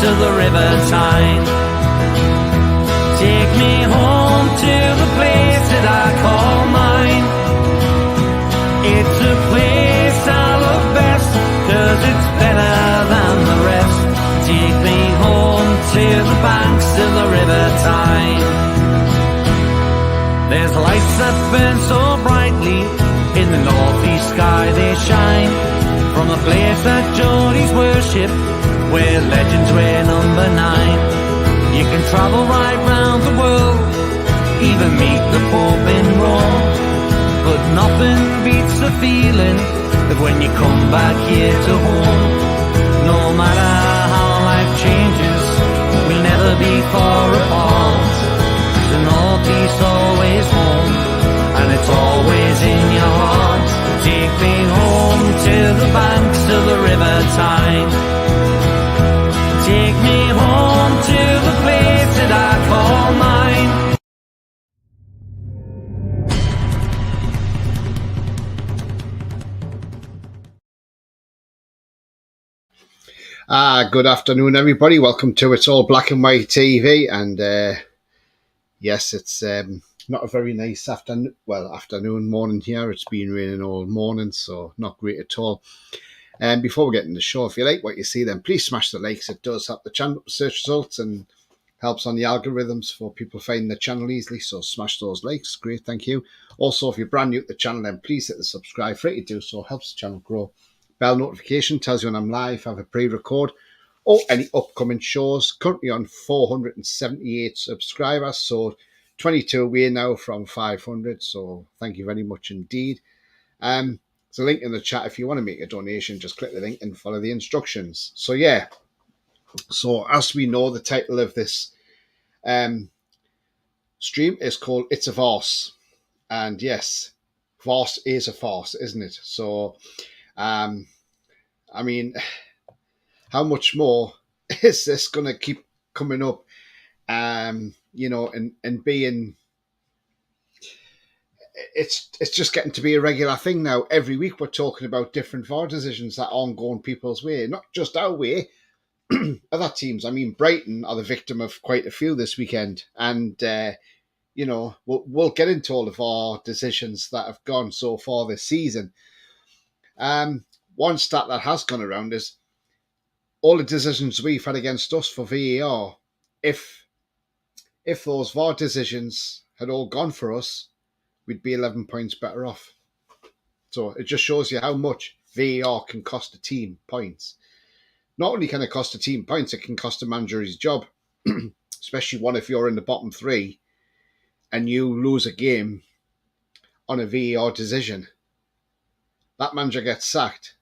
of the River Tyne. Take me home to the place that I call mine. It's a place I love best, 'cause it's better than the rest. Take me home to the banks of the River Tyne. There's lights that burn so brightly, in the northeast sky they shine, from the place that Geordies worship, where legends wear number 9. You can travel right round the world, even meet the Pope in Rome, but nothing beats the feeling of when you come back here to home. No matter how life changes, we'll never be far apart. The northeast always home, and it's always in your heart. Take me home to the banks of the River Tyne. Take me home to the place that I call mine. Good afternoon, everybody. Welcome to It's All Black and White TV. And yes, it's not a very nice afternoon, morning here. It's been raining all morning, so not great at all. And before we get into the show, if you like what you see, then please smash the likes. It does help the channel search results and helps on the algorithms for people finding the channel easily. So smash those likes. Great, thank you. Also, if you're brand new to the channel, then please hit the subscribe. Free to do so, helps the channel grow. Bell notification tells you when I'm live, have a pre-record, or any upcoming shows. Currently on 478 subscribers, so 22 away now from 500. So thank you very much indeed. There's a link in the chat if you want to make a donation. Just click the link and follow the instructions. So yeah, so as we know, the title of this stream is called It's a Varce, and yes, Varce is a farce, isn't it? So I mean, how much more is this going to keep coming up? And being, it's just getting to be a regular thing now. Every week we're talking about different VAR decisions that aren't going people's way, not just our way. Other teams, I mean, Brighton are the victim of quite a few this weekend, and we'll get into all of our decisions that have gone so far this season. One stat that has gone around is all the decisions we've had against us for VAR. If those VAR decisions had all gone for us, we'd be 11 points better off. So it just shows you how much VAR can cost a team points. Not only can it cost a team points, it can cost a manager his job, especially one if you're in the bottom 3 and you lose a game on a VAR decision. That manager gets sacked.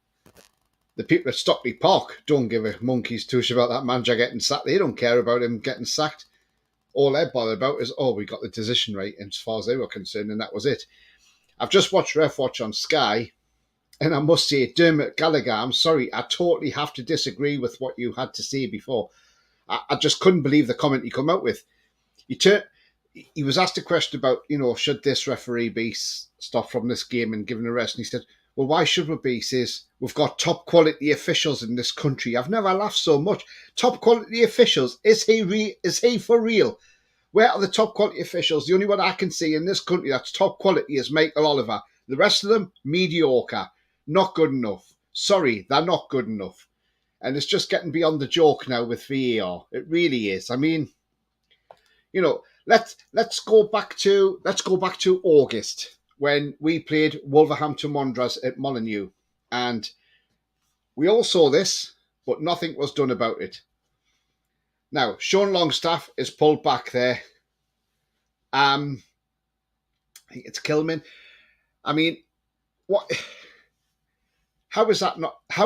The people at Stockley Park don't give a monkey's tush about that manager getting sacked. They don't care about him getting sacked. All they're bothered about is, we got the decision right, as far as they were concerned, and that was it. I've just watched Ref Watch on Sky, and I must say, Dermot Gallagher, I'm sorry, I totally have to disagree with what you had to say before. I just couldn't believe the comment you come out with. He was asked a question about, should this referee be stopped from this game and given a rest? And he said, well, why should we be? He says, we've got top quality officials in this country. I've never laughed so much. Top quality officials. Is he for real? Where are the top quality officials? The only one I can see in this country that's top quality is Michael Oliver. The rest of them, mediocre. Not good enough. Sorry, they're not good enough. And it's just getting beyond the joke now with VAR. It really is. I mean, let's go back to August, when we played Wolverhampton Wanderers at Molineux. And we all saw this, but nothing was done about it. Now, Sean Longstaff is pulled back there. I think it's Kilman. I mean, what? How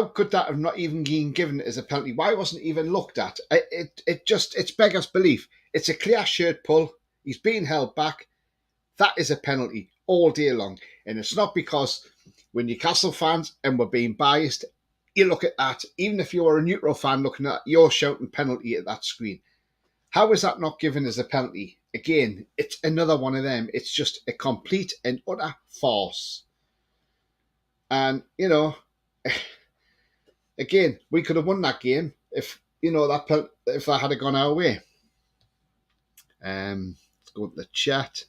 could that have not even been given as a penalty? Why wasn't it even looked at? It's beggars belief. It's a clear shirt pull. He's being held back. That is a penalty all day long. And it's not because we're Newcastle fans and we're being biased. You look at that, even if you're a neutral fan looking at, you're shouting penalty at that screen. How is that not given as a penalty? Again, it's another one of them. It's just a complete and utter farce. And, again, we could have won that game if if that had gone our way. Let's go to the chat.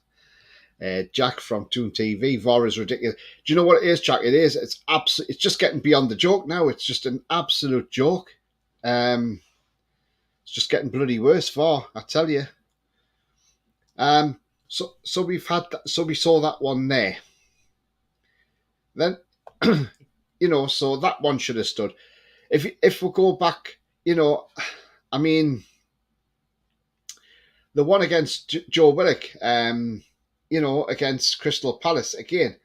Jack from Toon TV, VAR is ridiculous. Do you know what it is, Jack? It is. It's just getting beyond the joke now. It's just an absolute joke. It's just getting bloody worse, VAR, I tell you. So we've had that, so we saw that one there. Then, so that one should have stood. If we go back, I mean, the one against Joe Willock, against Crystal Palace, again,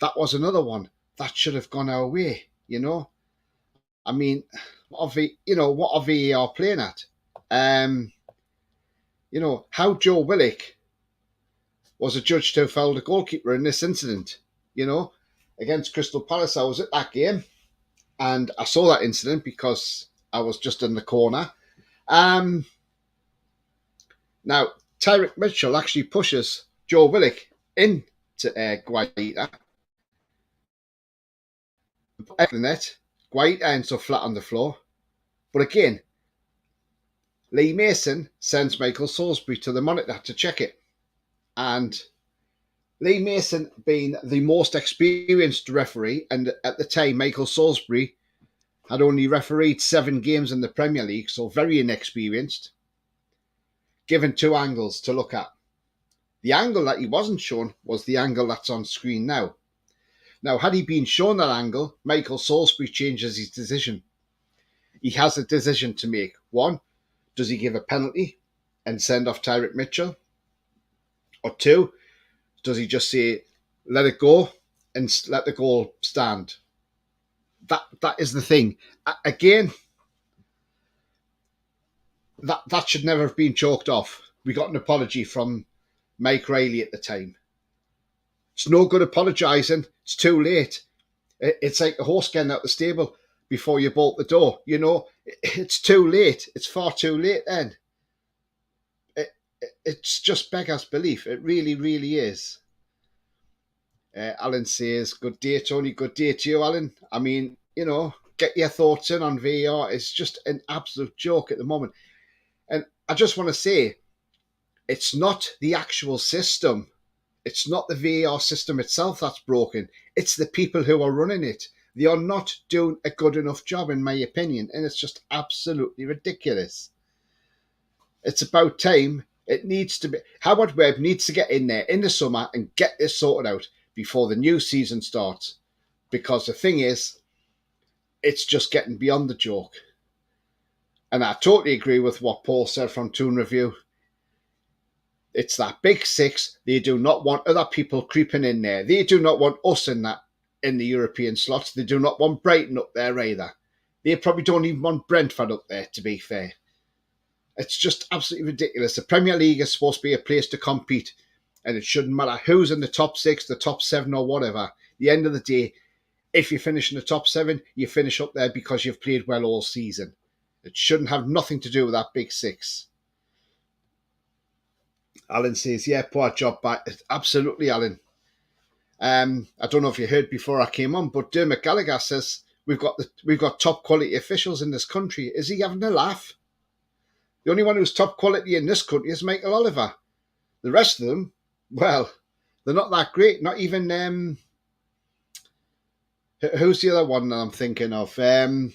that was another one that should have gone our way, I mean, what are VAR playing at? How Joe Willock was adjudged to have fouled a goalkeeper in this incident, against Crystal Palace. I was at that game and I saw that incident because I was just in the corner. Now, Tyrick Mitchell actually pushes Joe Willock into Guaita. The net, Guaita ends up flat on the floor. But again, Lee Mason sends Michael Salisbury to the monitor to check it. And Lee Mason being the most experienced referee, and at the time Michael Salisbury had only refereed 7 games in the Premier League, so very inexperienced, given 2 angles to look at. The angle that he wasn't shown was the angle that's on screen now. Now, had he been shown that angle, Michael Salisbury changes his decision. He has a decision to make. 1, does he give a penalty and send off Tyrick Mitchell? Or 2, does he just say, let it go and let the goal stand? That is the thing. Again, that should never have been chalked off. We got an apology from Mike Riley at the time. It's no good apologising. It's too late. It's like a horse getting out the stable before you bolt the door. It's too late. It's far too late then. It's just beggars belief. It really, really is. Alan says, good day, Tony. Good day to you, Alan. I mean, get your thoughts in on VAR. It's just an absolute joke at the moment. And I just want to say, it's not the actual system. It's not the VAR system itself that's broken. It's the people who are running it. They are not doing a good enough job, in my opinion. And it's just absolutely ridiculous. It's about time. It needs to be. Howard Webb needs to get in there in the summer and get this sorted out before the new season starts. Because the thing is, it's just getting beyond the joke. And I totally agree with what Paul said from Toon Review. It's that big 6. They do not want other people creeping in there. They do not want us in the European slots. They do not want Brighton up there either. They probably don't even want Brentford up there, to be fair. It's just absolutely ridiculous. The Premier League is supposed to be a place to compete, and it shouldn't matter who's in the top 6, the top 7 or whatever. At the end of the day, if you finish in the top 7, you finish up there because you've played well all season. It shouldn't have nothing to do with that big 6. Alan says, yeah, poor job back. Absolutely, Alan. I don't know if you heard before I came on, but Dermot Gallagher says we've got top quality officials in this country. Is he having a laugh? The only one who's top quality in this country is Michael Oliver. The rest of them, well, they're not that great. Not even who's the other one that I'm thinking of? Anthony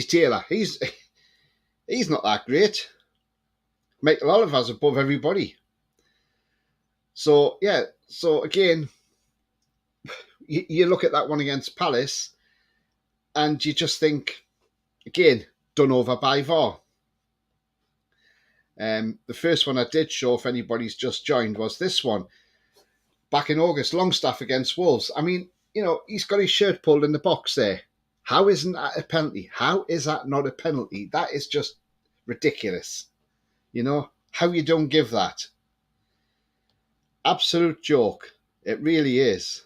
Taylor. He's not that great. Michael Oliver's above everybody. So, yeah. So, again, you look at that one against Palace and you just think, again, done over by VAR. The first one I did show, if anybody's just joined, was this one. Back in August, Longstaff against Wolves. I mean, he's got his shirt pulled in the box there. How isn't that a penalty? How is that not a penalty? That is just ridiculous. How you don't give that. Absolute joke. It really is.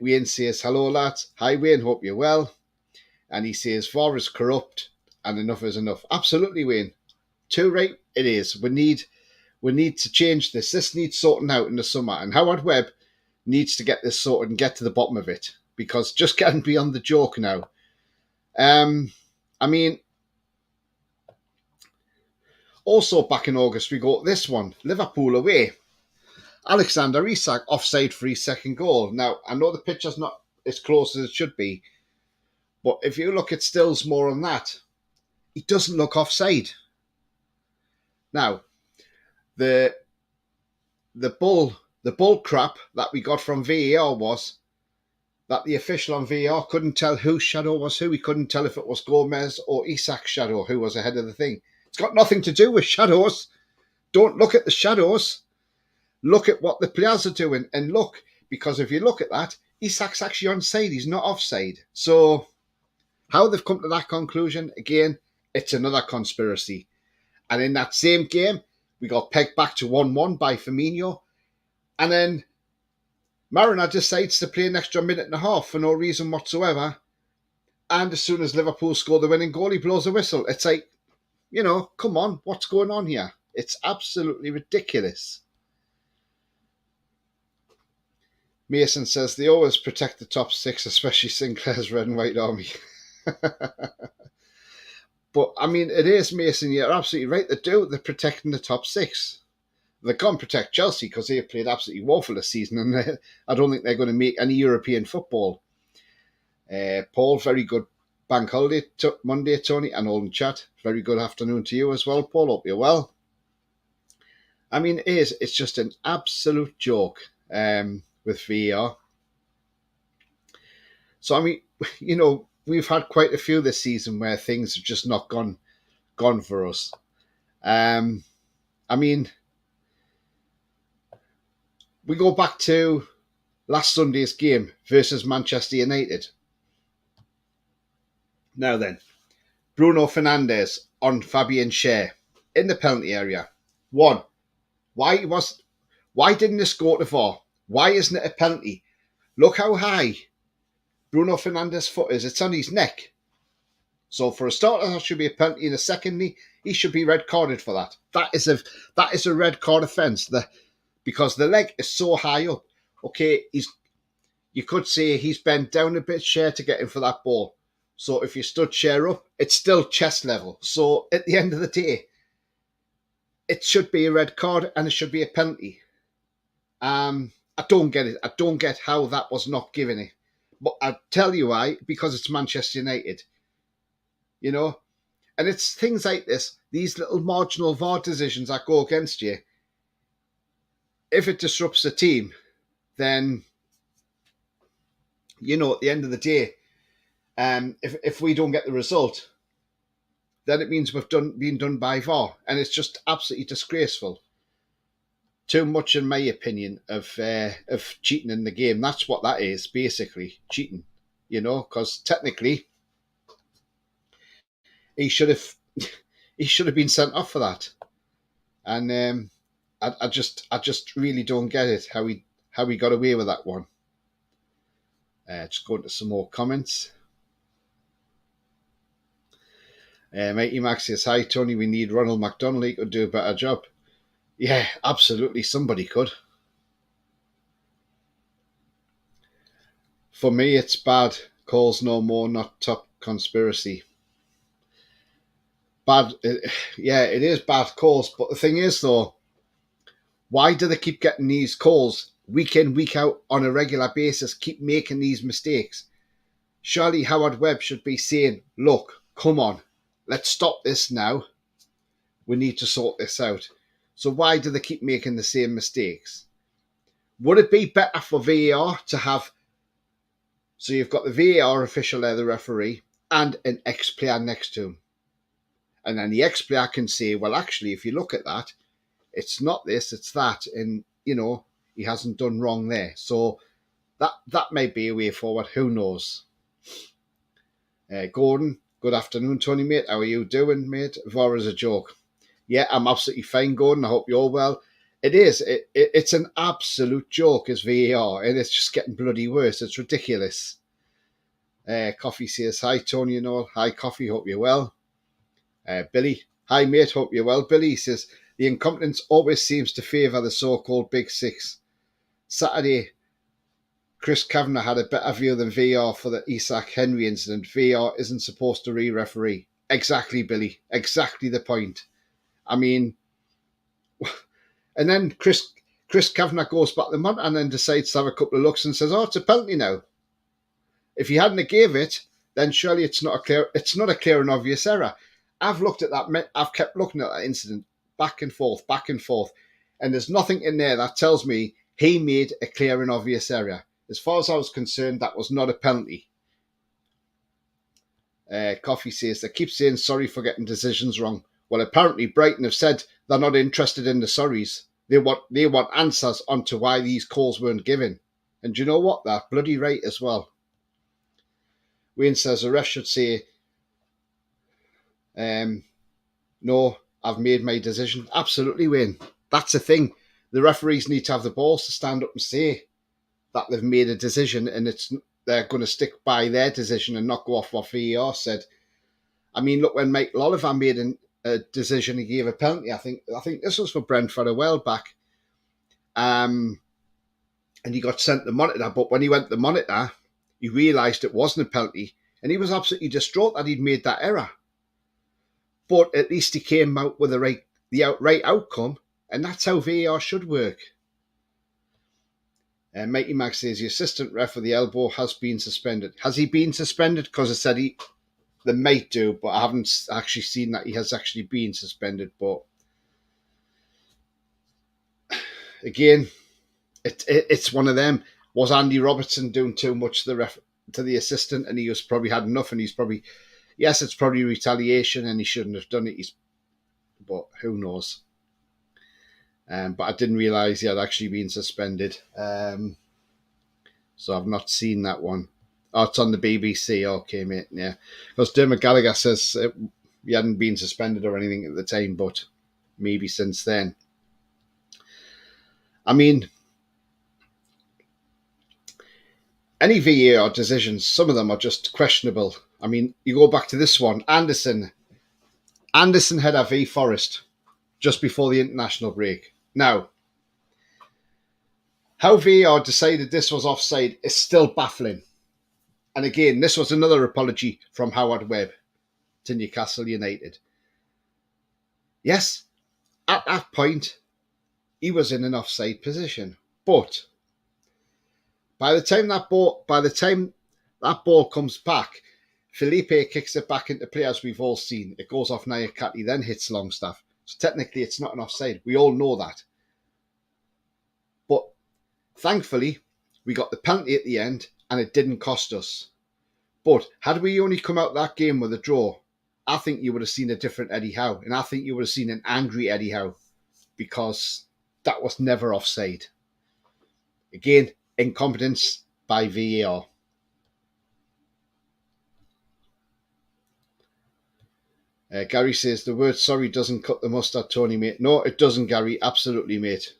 Wayne says, hello lads. Hi Wayne, hope you're well. And he says, VAR is corrupt and enough is enough. Absolutely, Wayne. Too right it is. We need to change this. This needs sorting out in the summer. And Howard Webb needs to get this sorted and get to the bottom of it. Because just getting beyond the joke now. I mean, also back in August, we got this one, Liverpool away. Alexander Isak offside for his second goal. Now, I know the picture's not as close as it should be, but if you look at stills more on that, he doesn't look offside. Now, the the bull crap that we got from VAR was that the official on VAR couldn't tell whose shadow was who. He couldn't tell if it was Gomez or Isak's shadow who was ahead of the thing. It's got nothing to do with shadows. Don't look at the shadows. Look at what the players are doing. And look, because if you look at that, Isak's actually onside. He's not offside. So how they've come to that conclusion, again, it's another conspiracy. And in that same game, we got pegged back to 1-1 by Firmino. And then Mariner decides to play an extra minute and a half for no reason whatsoever. And as soon as Liverpool score the winning goal, he blows a whistle. It's like, come on, what's going on here? It's absolutely ridiculous. Mason says they always protect the top six, especially Sinclair's Red and White Army. But, I mean, it is, Mason, you're absolutely right. They do. They're protecting the top six. They can't protect Chelsea because they have played absolutely woeful this season, and I don't think they're going to make any European football. Paul, very good bank holiday Monday, Tony, and all in chat. Very good afternoon to you as well, Paul. Hope you're well. I mean, it's just an absolute joke with VAR. So, I mean, we've had quite a few this season where things have just not gone for us. I mean, we go back to last Sunday's game versus Manchester United. Now then, Bruno Fernandes on Fabian Schär in the penalty area. One, why didn't this go to VAR? Why isn't it a penalty? Look how high Bruno Fernandes' foot is. It's on his neck. So for a starter, that should be a penalty. And a secondly, he should be red carded for that. That is a red card offence. Because the leg is so high up. Okay, you could say he's bent down a bit, Schär, to get in for that ball. So if you stood Schär up, it's still chest level. So at the end of the day, it should be a red card and it should be a penalty. I don't get it. I don't get how that was not given it. But I'll tell you why, because it's Manchester United. And it's things like this, these little marginal VAR decisions that go against you. If it disrupts the team, then, at the end of the day, if we don't get the result, then it means we've been done by VAR. And it's just absolutely disgraceful. Too much, in my opinion, of cheating in the game. That's what that is, basically, cheating. Because technically, he should have been sent off for that. And I just really don't get it how he got away with that one. Just going to some more comments. Mighty Max says, "Hi Tony, we need Ronald McDonald. He could do a better job." Yeah, absolutely, somebody could. For me, it's bad calls no more, not top conspiracy. Bad, yeah, it is bad calls. But the thing is, though, why do they keep getting these calls week in, week out on a regular basis, keep making these mistakes? Surely Howard Webb should be saying, look, come on, let's stop this now. We need to sort this out. So why do they keep making the same mistakes? Would it be better for VAR to have, so you've got the VAR official there, the referee, and an ex-player next to him. And then the ex-player can say, well, actually, if you look at that, it's not this, it's that. And, he hasn't done wrong there. So that may be a way forward. Who knows? Gordon, good afternoon, Tony, mate. How are you doing, mate? VAR is a joke. Yeah, I'm absolutely fine, Gordon. I hope you're well. It is. It's an absolute joke, as VAR, and it's just getting bloody worse. It's ridiculous. Coffee says, hi, Tony and all. Hi, Coffee. Hope you're well. Billy, hi, mate. Hope you're well. Billy says, the incompetence always seems to favour the so-called Big Six. Saturday Chris Kavanagh had a better view than VR for the Isaac Henry incident. VR isn't supposed to re-referee. Exactly, Billy. Exactly the point. I mean, and then Chris Kavanagh goes back to the monitor and then decides to have a couple of looks and says, "Oh, it's a penalty now." If he hadn't gave it, then surely it's not a clear and obvious error. I've looked at that. I've kept looking at that incident back and forth, and there's nothing in there that tells me he made a clear and obvious error. As far as I was concerned, that was not a penalty. Coffee says they keep saying sorry for getting decisions wrong. Well, apparently Brighton have said they're not interested in the sorries. They want answers onto why these calls weren't given. And do you know what? They're bloody right as well. Wayne says the ref should say, no, I've made my decision. Absolutely, Wayne. That's the thing. The referees need to have the balls to stand up and say that they've made a decision and they're going to stick by their decision and not go off what VAR said. I mean, look, when Mike Lolliver made a decision, he gave a penalty. I think this was for Brentford a while back. And he got sent the monitor. But when he went to the monitor, he realised it wasn't a penalty. And he was absolutely distraught that he'd made that error. But at least he came out with the right outcome. And that's how VAR should work. Mikey Mac says the assistant ref for the elbow has been suspended. Has he been suspended? Because I said they might do, but I haven't actually seen that he has actually been suspended. But again, it's one of them. Was Andy Robertson doing too much to the assistant, and he was probably had enough, and he's probably, yes, it's probably retaliation, and he shouldn't have done it. But who knows? But I didn't realise he had actually been suspended. So I've not seen that one. Oh, it's on the BBC. Okay, mate. Yeah. Because Dermot Gallagher says he hadn't been suspended or anything at the time, but maybe since then. I mean, any VAR decisions, some of them are just questionable. I mean, you go back to this one. Anderson had a V Forest just before the international break. Now, how VAR decided this was offside is still baffling. And again, this was another apology from Howard Webb to Newcastle United. Yes, at that point, he was in an offside position. But by the time that ball comes back, Felipe kicks it back into play, as we've all seen. It goes off Nyakati, then hits Longstaff. So technically, it's not an offside. We all know that. But thankfully, we got the penalty at the end, and it didn't cost us. But had we only come out that game with a draw, I think you would have seen a different Eddie Howe. And I think you would have seen an angry Eddie Howe, because that was never offside. Again, incompetence by VAR. Gary says the word sorry doesn't cut the mustard, Tony, mate. No, it doesn't, Gary. Absolutely, mate.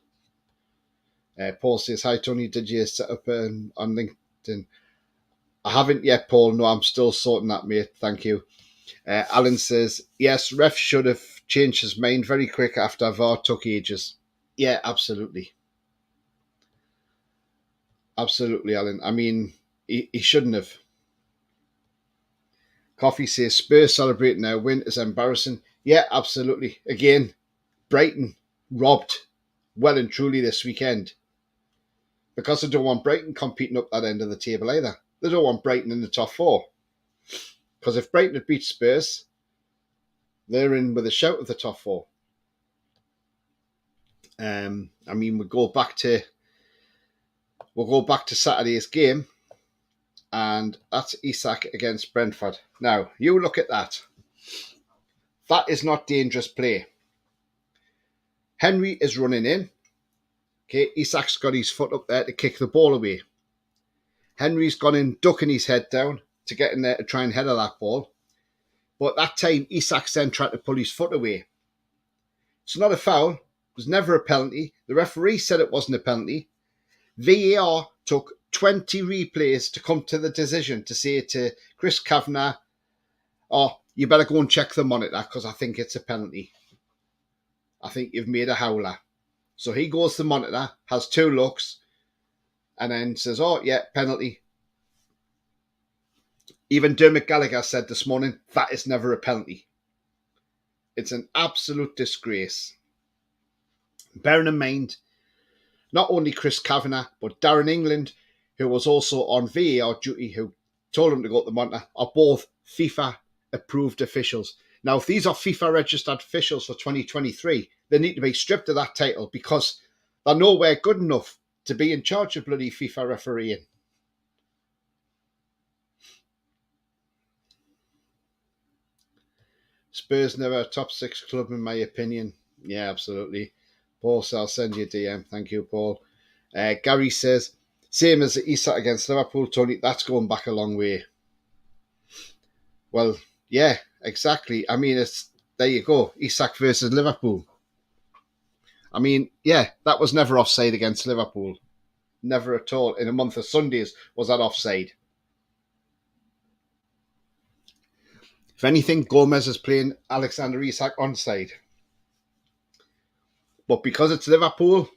Paul says, hi, Tony. Did you set up on LinkedIn? I haven't yet, Paul. No, I'm still sorting that, mate. Thank you. Alan says, yes, ref should have changed his mind very quick after VAR took ages. Yeah, absolutely. Absolutely, Alan. I mean, he shouldn't have. Coffee says, Spurs celebrating their win is embarrassing. Yeah, absolutely. Again, Brighton robbed well and truly this weekend. Because they don't want Brighton competing up that end of the table either. They don't want Brighton in the top four. Because if Brighton had beat Spurs, they're in with a shout of the top four. I mean, we'll go back to Saturday's game, and that's Isak against Brentford. Now, you look at that. That is not dangerous play. Henry is running in. Okay, Isak's got his foot up there to kick the ball away. Henry's gone in, ducking his head down to get in there to try and header that ball. But that time, Isak's then tried to pull his foot away. It's not a foul. It was never a penalty. The referee said it wasn't a penalty. VAR took 20 replays to come to the decision to say to Chris Kavanagh, oh, you better go and check the monitor because I think it's a penalty. I think you've made a howler. So he goes to the monitor, has two looks, and then says, oh, yeah, penalty. Even Dermot Gallagher said this morning, that is never a penalty. It's an absolute disgrace. Bearing in mind, not only Chris Kavanagh, but Darren England, who was also on VAR duty, who told him to go to the monitor, are both FIFA-approved officials. Now, if these are FIFA-registered officials for 2023, they need to be stripped of that title because they're nowhere good enough to be in charge of bloody FIFA refereeing. Spurs never a top 6 club, in my opinion. Yeah, absolutely. Paul says, I'll send you a DM. Thank you, Paul. Gary says, same as Isak against Liverpool, Tony, that's going back a long way. Well, yeah, exactly. I mean, it's there you go. Isak versus Liverpool. I mean, yeah, that was never offside against Liverpool. Never at all. In a month of Sundays was that offside. If anything, Gomez is playing Alexander Isak onside. But because it's Liverpool,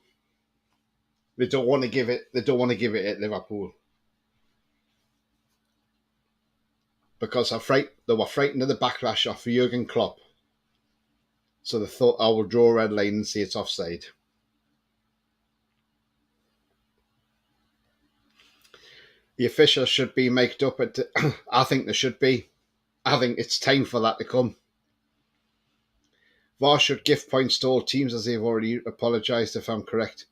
they don't want to give it. They don't want to give it at Liverpool because they were frightened of the backlash of Jurgen Klopp. So they thought, I will draw a red line and see it's offside. The officials should be mic'd up. I think they should be. I think it's time for that to come. VAR should give points to all teams as they've already apologised, if I'm correct.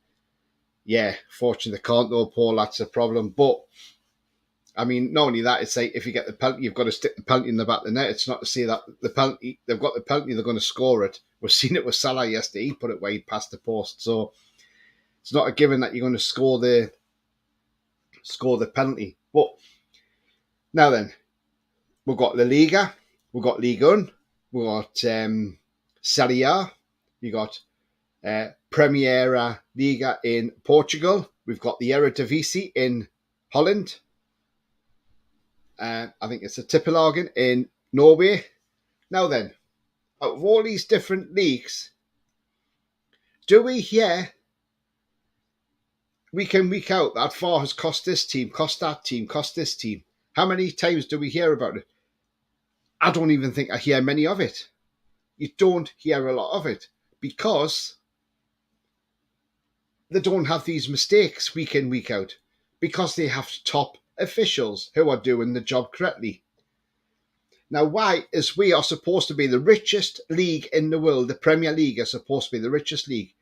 Yeah, fortunately they can't though, Paul, that's a problem. But, I mean, not only that, it's like if you get the penalty, you've got to stick the penalty in the back of the net. It's not to say that the penalty, they've got the penalty, they're going to score it. We've seen it with Salah yesterday. He put it wide past the post. So, it's not a given that you're going to score the penalty. But, now then, we've got La Liga, we've got Ligue 1, we've got Serie A, we've got Primeira Liga in Portugal, we've got the Eredivisie in Holland, I think it's a Tippelagen in Norway. Now then, out of all these different leagues, do we hear week in, week out that VAR has cost this team, cost that team, cost this team? How many times do we hear about it? I don't even think I hear many of it. You don't hear a lot of it because they don't have these mistakes week in, week out because they have top officials who are doing the job correctly. Now, why is we are supposed to be the richest league in the world? The Premier League is supposed to be the richest league.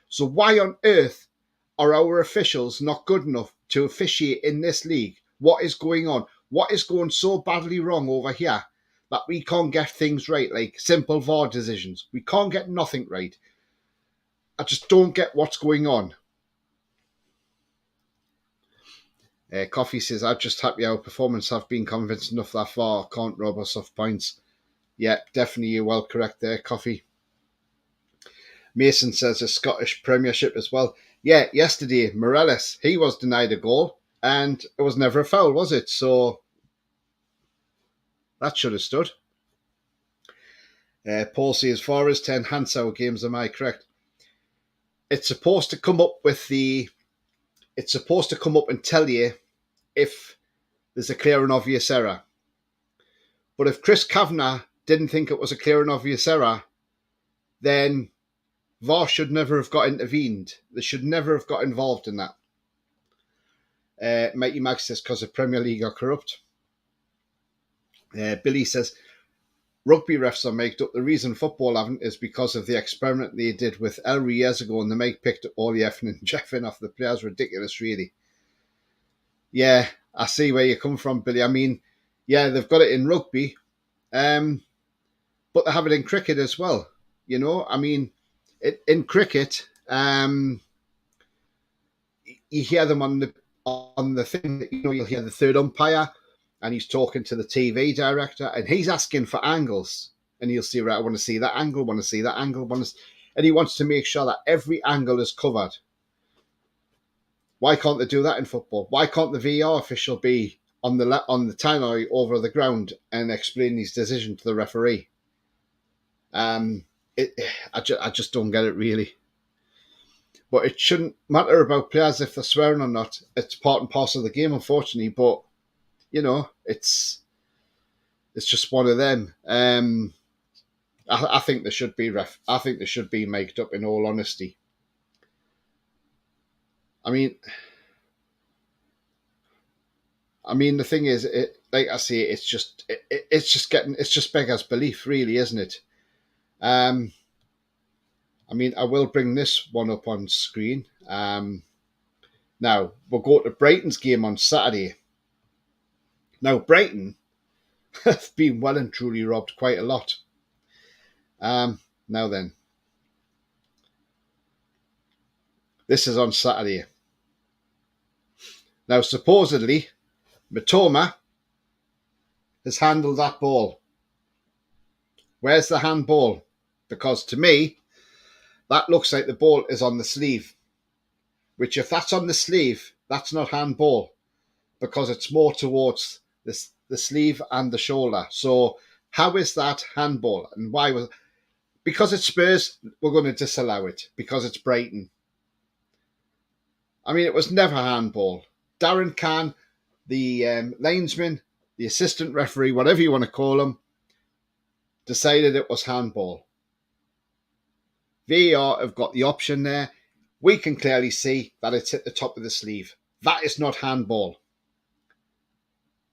So why on earth are our officials not good enough to officiate in this league? What is going on? What is going so badly wrong over here that we can't get things right, like simple VAR decisions? We can't get nothing right. I just don't get what's going on. Coffee says, I'm just happy our performance have been convincing enough that VAR can't rob us of points. Yeah, definitely you're well correct there, Coffee. Mason says a Scottish Premiership as well. Yeah, yesterday, Morales, he was denied a goal and it was never a foul, was it? So that should have stood. Paul says, as far as 10 Hansau games, am I correct? It's supposed to come up and tell you if there's a clear and obvious error. But if Chris Kavanagh didn't think it was a clear and obvious error, then VAR should never have got intervened. They should never have got involved in that. Mighty Max says, because the Premier League are corrupt. Billy says, rugby refs are made up. The reason football haven't is because of the experiment they did with Elry years ago and the make picked up all the effing and jeffing off the players. Ridiculous, really. Yeah, I see where you come from, Billy. I mean, yeah, they've got it in rugby, but they have it in cricket as well. You know, I mean, in cricket, you hear them on the thing. You know, you'll hear the third umpire, and he's talking to the TV director, and he's asking for angles, and he'll see, right, I want to see that angle, want to see that angle, and he wants to make sure that every angle is covered. Why can't they do that in football? Why can't the VAR official be on the tannoy over the ground and explain his decision to the referee? I just don't get it, really. But it shouldn't matter about players if they're swearing or not. It's part and parcel of the game, unfortunately. But it's just one of them. I think there should be I think there should be mic'd up. In all honesty, I mean, the thing is, like I say, it's just beggars belief, really, isn't it? I will bring this one up on screen. Now we'll go to Brighton's game on Saturday. Now Brighton have been well and truly robbed quite a lot. Now then, this is on Saturday. Now supposedly, Matoma has handled that ball. Where's the handball? Because to me, that looks like the ball is on the sleeve. Which, if that's on the sleeve, that's not handball, because it's more towards the sleeve and the shoulder. So how is that handball? And why was? Because it's Spurs, we're going to disallow it because it's Brighton. It was never handball. Darren Kahn, the linesman, the assistant referee, whatever you want to call him, decided it was handball. VAR have got the option there. We can clearly see that it's at the top of the sleeve. That is not handball.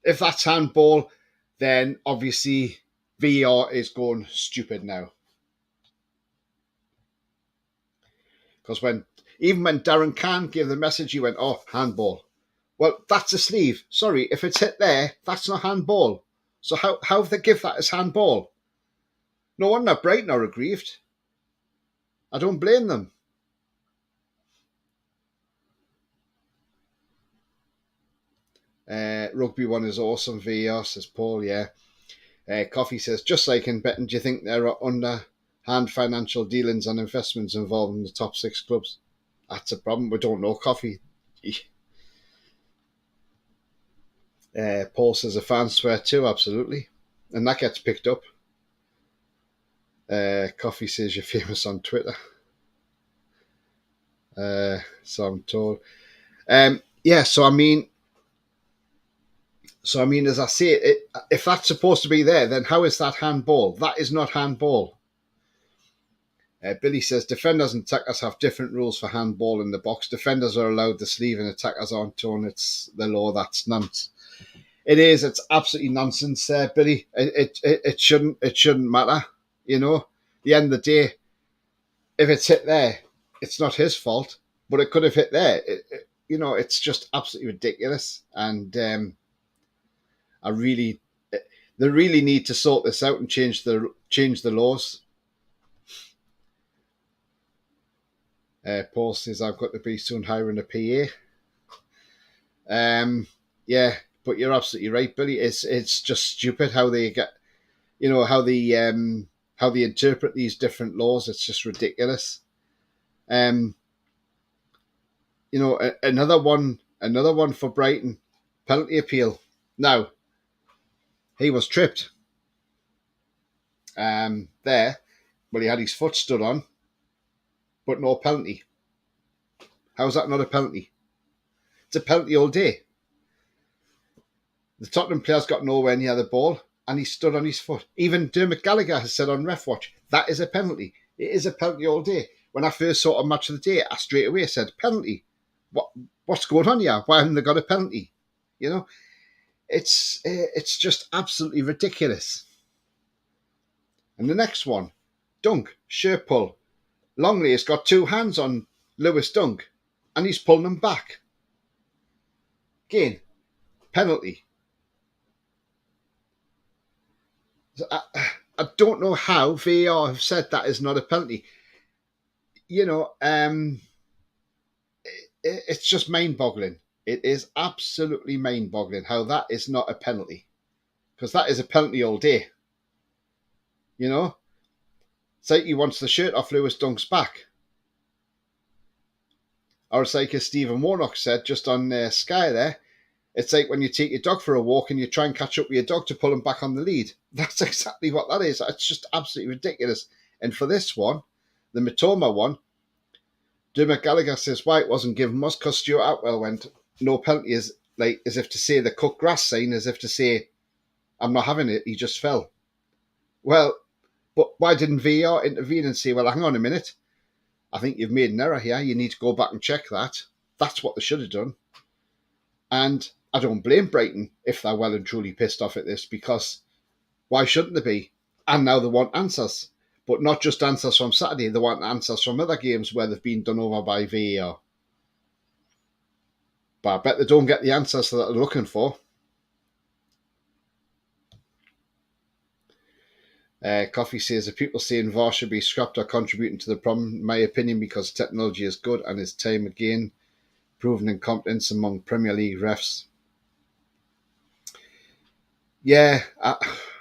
If that's handball, then obviously VAR is going stupid now. Because even when Darren Kahn gave the message, he went, "Oh, handball." Well, that's a sleeve. Sorry, if it's hit there, that's not handball. So how have they give that as handball? No wonder Brighton are aggrieved. I don't blame them. Rugby one is awesome, VAR, says Paul, yeah. Coffee says, just like in betting, do you think there are underhand financial dealings and investments involved in the top 6 clubs? That's a problem. We don't know, Coffee. Paul says, a fan swear too, absolutely. And that gets picked up. Coffee says, you're famous on Twitter. So I'm told. As I say, if that's supposed to be there, then how is that handball? That is not handball. Billy says, defenders and attackers have different rules for handball in the box. Defenders are allowed the sleeve and attackers aren't, and it's the law. That's nonsense. It is. It's absolutely nonsense, Billy. It shouldn't matter. At the end of the day, if it's hit there, it's not his fault, but it could have hit there. It's just absolutely ridiculous. And they really need to sort this out and change the laws. Paul says, I've got to be soon hiring a PA. Yeah, but you're absolutely right, Billy. It's just stupid how they get, how they interpret these different laws. It's just ridiculous. Another one for Brighton, penalty appeal. Now, he was tripped. There, well, he had his foot stood on, but no penalty. How is that not a penalty? It's a penalty all day. The Tottenham player's got nowhere near the ball, and he stood on his foot. Even Dermot Gallagher has said on Ref Watch, that is a penalty. It is a penalty all day. When I first saw a match of the day, I straight away said, penalty. What's going on here? Why haven't they got a penalty? It's just absolutely ridiculous. And the next one, Dunk, shirt pull. Longley has got 2 hands on Lewis Dunk, and he's pulling them back. Again, penalty. I don't know how VAR have said that is not a penalty. It's just mind-boggling. It is absolutely mind-boggling how that is not a penalty. Because that is a penalty all day. It's like he wants the shirt off Lewis Dunk's back. Or it's like as Stephen Warnock said just on Sky there, it's like when you take your dog for a walk and you try and catch up with your dog to pull him back on the lead. That's exactly what that is. It's just absolutely ridiculous. And for this one, the Matoma one, Dermot Gallagher says why it wasn't given was because Stuart Atwell went, no penalty, is like as if to say the cut grass sign, as if to say, I'm not having it, he just fell. Well, but why didn't VAR intervene and say, well, hang on a minute, I think you've made an error here, you need to go back and check that. That's what they should have done. And I don't blame Brighton if they're well and truly pissed off at this, because why shouldn't they be? And now they want answers. But not just answers from Saturday, they want answers from other games where they've been done over by VAR. But I bet they don't get the answers that they're looking for. Coffee says, the people saying VAR should be scrapped are contributing to the problem, in my opinion, because technology is good and it's time again proven incompetence among Premier League refs. Yeah, I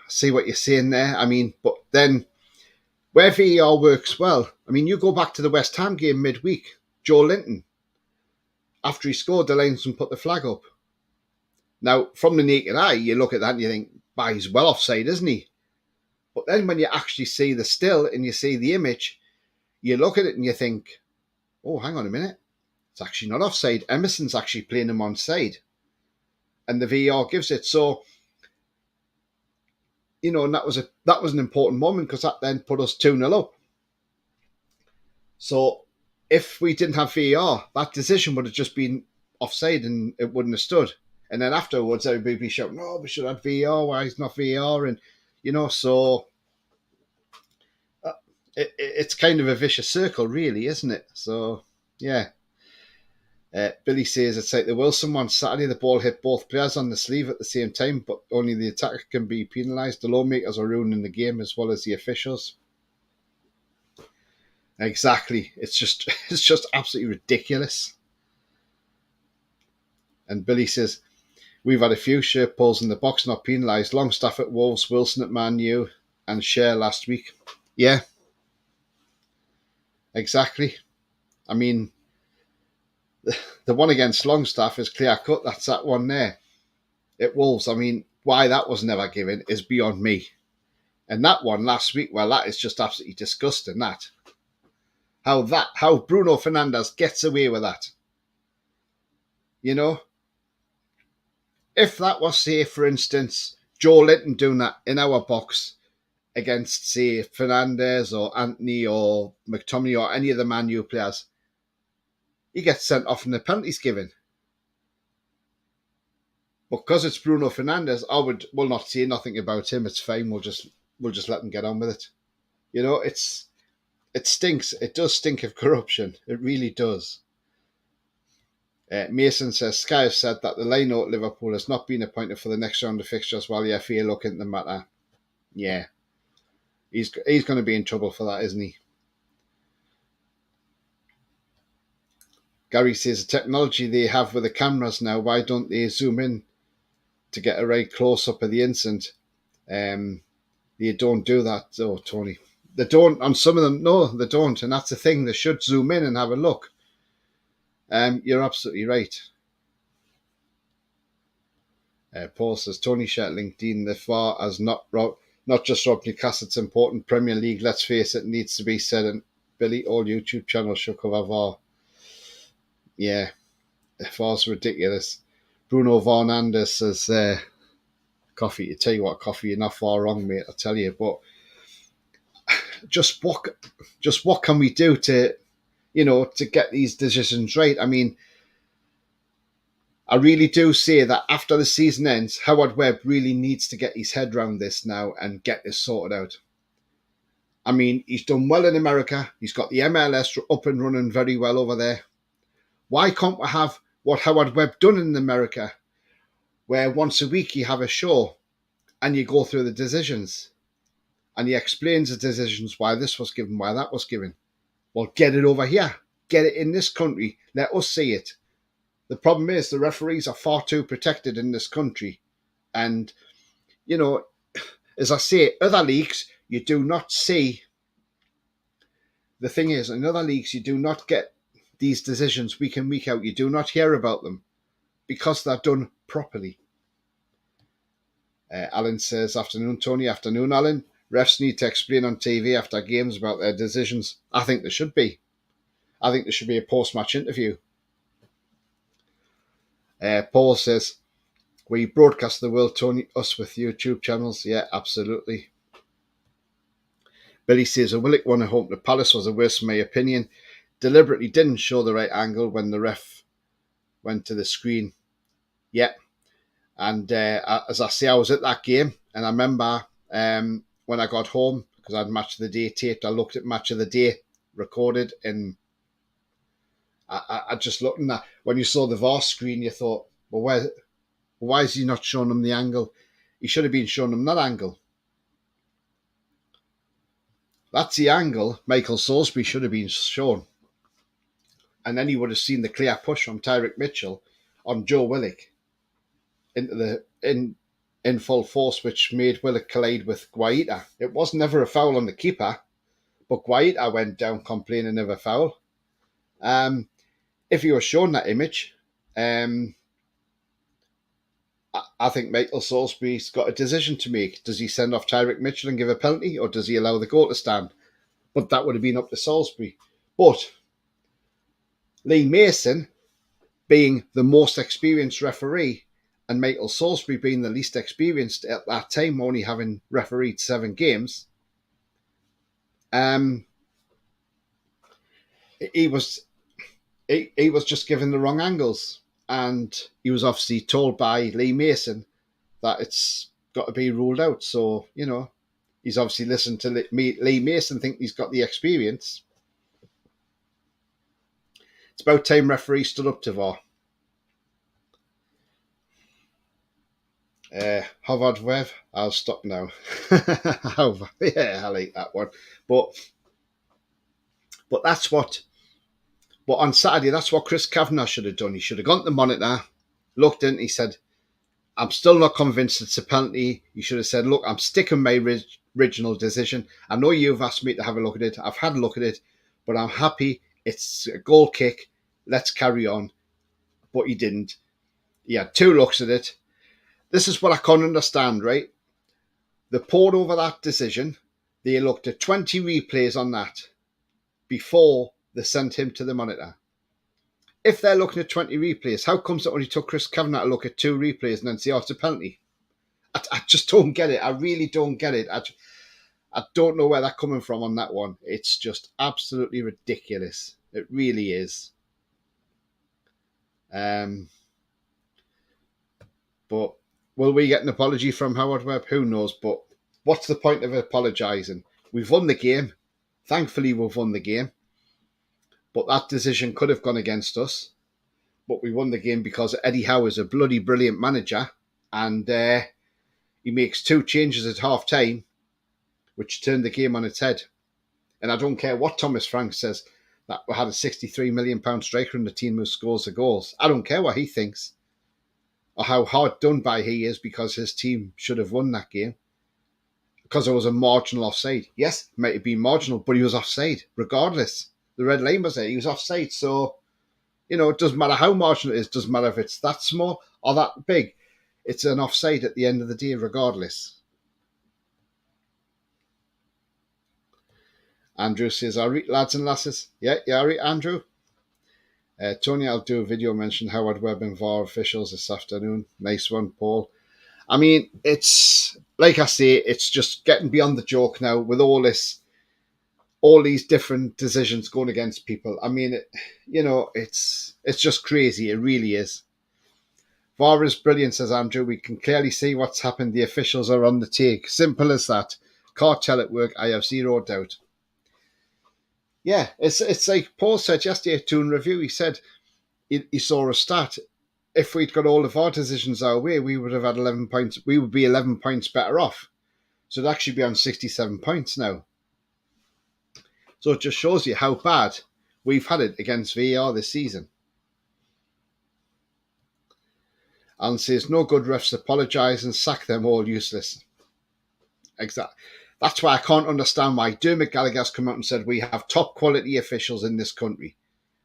see what you're saying there. I mean, but then where VAR works well, I mean, you go back to the West Ham game midweek, Joe Linton, after he scored, the linesman put the flag up. Now, from the naked eye, you look at that and you think, bah, he's well offside, isn't he? But then when you actually see the still and you see the image, you look at it and you think, oh, hang on a minute. It's actually not offside. Emerson's actually playing him onside. And the VAR gives it. So, you know, and that was an important moment because that then put us 2-0 up. So if we didn't have VAR, that decision would have just been offside and it wouldn't have stood. And then afterwards, everybody would be shouting, no, we should have VAR. Why is not VAR? And, you know, so it's kind of a vicious circle, really, isn't it? So, yeah. Billy says it's like the Wilson one Saturday. The ball hit both players on the sleeve at the same time, but only the attacker can be penalised. The lawmakers are ruining the game as well as the officials. Exactly. It's just absolutely ridiculous. And Billy says, we've had a few shirt pulls in the box not penalised. Longstaff at Wolves, Wilson at Man U, and Cher last week. Yeah. Exactly. I mean, the one against Longstaff is clear cut. That's that one there. At Wolves, I mean, why that was never given is beyond me. And that one last week, well, that is just absolutely disgusting, that. How Bruno Fernandes gets away with that. You know? If that was, say, for instance, Joe Linton doing that in our box against, say, Fernandes or Anthony or McTominay or any of the Man U players, he gets sent off and the penalty's given. But because it's Bruno Fernandes, we'll not say nothing about him. It's fine. We'll just let him get on with it. You know, it stinks. It does stink of corruption. It really does. Mason says, Sky have said that the line out Liverpool has not been appointed for the next round of fixtures while the FA look into the matter. Yeah. He's going to be in trouble for that, isn't he? Gary says, the technology they have with the cameras now, why don't they zoom in to get a right close-up of the incident? They don't do that, though, Tony. They don't, on some of them, no, they don't. And that's the thing, they should zoom in and have a look. You're absolutely right. Paul says, Tony Shet LinkedIn, the VAR as not just Rob Newcastle, it's important. Premier League, let's face it, needs to be said. And Billy, all YouTube channels should cover VAR. Yeah, VAR's ridiculous. Bruno Fernandes says, Coffee, to tell you what, Coffee, you're not far wrong, mate, I tell you. But just what can we do to, you know, to get these decisions right? I mean, I really do say that after the season ends, Howard Webb really needs to get his head around this now and get this sorted out. I mean, he's done well in America. He's got the MLS up and running very well over there. Why can't we have what Howard Webb done in America, where once a week you have a show and you go through the decisions and he explains the decisions, why this was given, why that was given. Well, get it over here. Get it in this country. Let us see it. The problem is the referees are far too protected in this country. And, you know, as I say, other leagues, you do not see. The thing is, in other leagues, you do not get these decisions week in, week out. You do not hear about them because they're done properly. Alan says, afternoon, Tony. Afternoon, Alan. Refs need to explain on TV after games about their decisions. I think they should be. I think there should be a post-match interview. Paul says, we broadcast the world, Tony, us with YouTube channels. Yeah, absolutely. Billy says, a Willock one at home to Palace was the worst in my opinion. Deliberately didn't show the right angle when the ref went to the screen. Yeah. And as I say, I was at that game, and I remember when I got home, because I had Match of the Day taped, I looked at Match of the Day recorded, and I just looked at that. When you saw the Varce screen, you thought, well, why is he not showing them the angle? He should have been showing them that angle. That's the angle Michael Salisbury should have been shown. And then he would have seen the clear push from Tyrick Mitchell on Joe Willock into the in full force, which made Willock collide with Guaita. It was never a foul on the keeper, but Guaita went down complaining of a foul. If he was shown that image, I think Michael Salisbury's got a decision to make. Does he send off Tyrick Mitchell and give a penalty, or does he allow the goal to stand? But that would have been up to Salisbury. But Lee Mason, being the most experienced referee, and Michael Salisbury being the least experienced at that time, only having refereed 7 games, he was just given the wrong angles, and he was obviously told by Lee Mason that it's got to be ruled out. So, you know, he's obviously listened to Lee Mason, think he's got the experience. It's about time referee stood up to VAR. Harvard Web, I'll stop now. Yeah, I like that one. But that's what. But on Saturday, that's what Chris Kavanagh should have done. He should have gone to the monitor, looked in, he said, I'm still not convinced it's a penalty. You should have said, look, I'm sticking my original decision. I know you've asked me to have a look at it. I've had a look at it, but I'm happy. It's a goal kick. Let's carry on. But he didn't. He had 2 looks at it. This is what I can't understand, right? They poured over that decision. They looked at 20 replays on that before they sent him to the monitor. If they're looking at 20 replays, how comes it only took Chris Kavanagh to look at 2 replays and then say, oh, it's a penalty? I just don't get it. I really don't get it. I don't know where they're coming from on that one. It's just absolutely ridiculous. It really is. But will we get an apology from Howard Webb? Who knows? But what's the point of apologising? We've won the game. Thankfully, we've won the game. But that decision could have gone against us. But we won the game because Eddie Howe is a bloody brilliant manager. And he makes 2 changes at half-time, which turned the game on its head. And I don't care what Thomas Frank says, that we had a £63 million striker in the team who scores the goals. I don't care what he thinks or how hard done by he is, because his team should have won that game because there was a marginal offside. Yes, it might have been marginal, but he was offside regardless. The red line was there. He was offside. So, you know, it doesn't matter how marginal it is. It doesn't matter if it's that small or that big. It's an offside at the end of the day regardless. Andrew says, all right, lads and lasses. Yeah, all right, Andrew. Tony, I'll do a video mention Howard Webb and VAR officials this afternoon. Nice one, Paul. I mean, it's, like I say, it's just getting beyond the joke now with all these different decisions going against people. I mean, it's just crazy. It really is. VAR is brilliant, says Andrew. We can clearly see what's happened. The officials are on the take. Simple as that. Cartel at work, I have zero doubt. Yeah, it's like Paul said yesterday to in review. He said he saw a stat. If we'd got all of our decisions our way, we would have had 11 points. We would be 11 points better off. So it'd actually be on 67 points now. So it just shows you how bad we've had it against VAR this season. Alan says, no good refs apologise and sack them all useless. Exactly. That's why I can't understand why Dermot Gallagher's come out and said we have top quality officials in this country.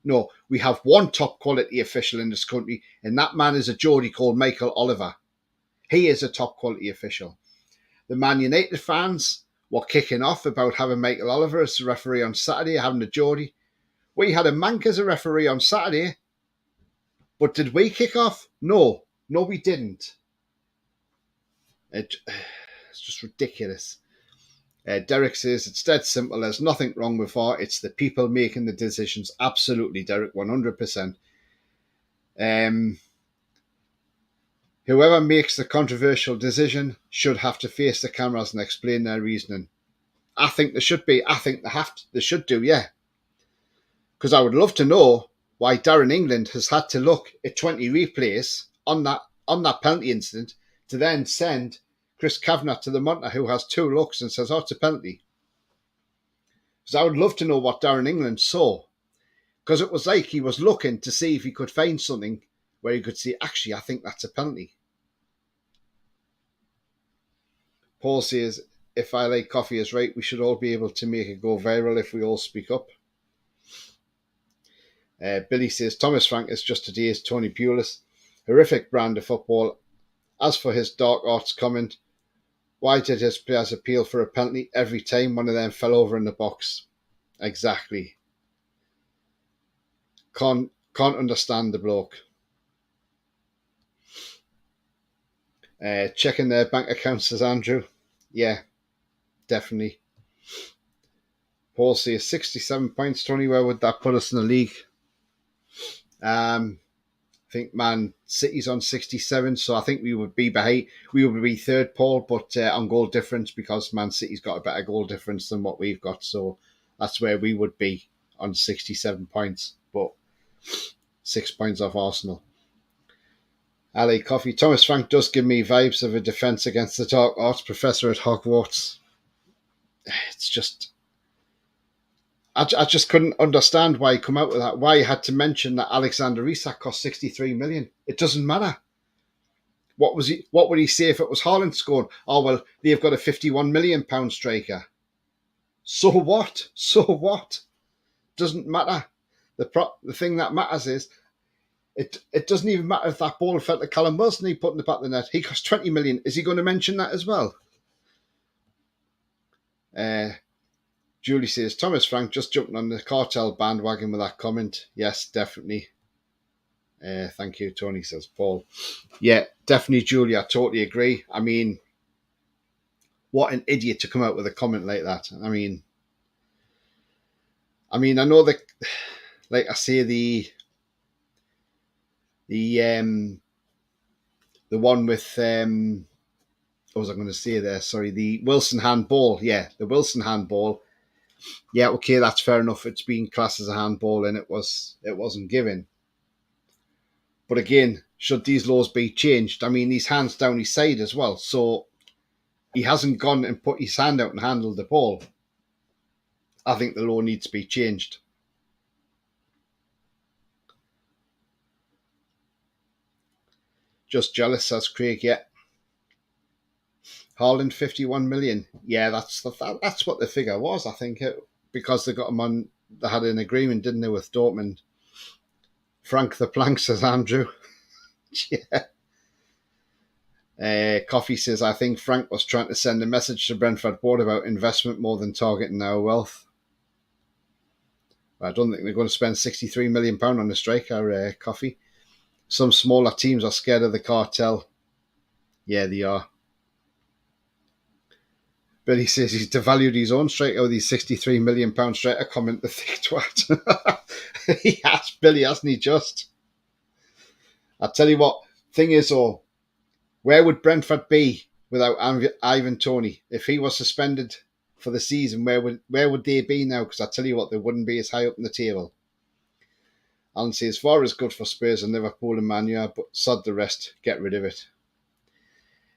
No, we have one top quality official in this country, and that man is a Geordie called Michael Oliver. He is a top quality official. The Man United fans were kicking off about having Michael Oliver as the referee on Saturday, having a Geordie. We had a Mank as a referee on Saturday, but did we kick off? No, we didn't. It's just ridiculous. Derek says it's dead simple. There's nothing wrong with VAR. It's the people making the decisions. Absolutely, Derek, 100%. Whoever makes the controversial decision should have to face the cameras and explain their reasoning. I think there should be. I think they should do, yeah. Because I would love to know why Darren England has had to look at 20 replays on that penalty incident to then send Chris Kavanagh to the monitor, who has 2 looks and says, "Oh, it's a penalty." Because I would love to know what Darren England saw. Because it was like he was looking to see if he could find something where he could see, actually, I think that's a penalty. Paul says, if I like coffee is right, we should all be able to make it go viral if we all speak up. Billy says, Thomas Frank is just today's Tony Pulis. Horrific brand of football. As for his dark arts comment, why did his players appeal for a penalty every time one of them fell over in the box? Exactly. Can't understand the bloke. Checking their bank accounts, says Andrew. Yeah, definitely. Paul says 67 points, Tony. Where would that put us in the league? I think Man City's on 67, so I think we would be behind. We would be third, Paul, but on goal difference, because Man City's got a better goal difference than what we've got, so that's where we would be on 67 points, but 6 points off Arsenal. Ali Coffee. Thomas Frank does give me vibes of a defence against the dark arts professor at Hogwarts. It's just... I just couldn't understand why he come out with that. Why he had to mention that Alexander Isak cost 63 million. It doesn't matter. What would he say if it was Haaland scoring? Oh, well, they've got a £51 million striker. So what? Doesn't matter. The thing that matters is it doesn't even matter if that ball fell to Callum Wilson he put in the back of the net. He cost 20 million. Is he going to mention that as well? Julie says, Thomas Frank just jumping on the cartel bandwagon with that comment. Yes, definitely. Thank you, Tony, says Paul. Yeah, definitely, Julie. I totally agree. I mean, what an idiot to come out with a comment like that. I mean, I know that, like I say, the one with, what was I going to say there? Sorry, the Wilson handball. Yeah, the Wilson handball. Yeah, okay, that's fair enough. It's been classed as a handball and it wasn't given. But again, should these laws be changed? I mean, his hand's down his side as well, so he hasn't gone and put his hand out and handled the ball. I think the law needs to be changed. Just jealous, says Craig. Yeah. Haaland 51 million. Yeah, that's what the figure was. I think because they got him on. They had an agreement, didn't they, with Dortmund? Frank the Plank, says Andrew. Yeah. Coffee says, I think Frank was trying to send a message to Brentford Board about investment more than targeting our wealth. I don't think they're going to spend £63 million on a striker, Coffee. Some smaller teams are scared of the cartel. Yeah, they are. But he says he's devalued his own striker with his £63 million striker comment, the thick twat. He has, Billy, hasn't he, just? I'll tell you what, thing is, where would Brentford be without Ivan Toney? If he was suspended for the season, where would they be now? Because I tell you what, they wouldn't be as high up in the table. Alan says, VAR is good for Spurs and Liverpool and Man U, but sod the rest, get rid of it.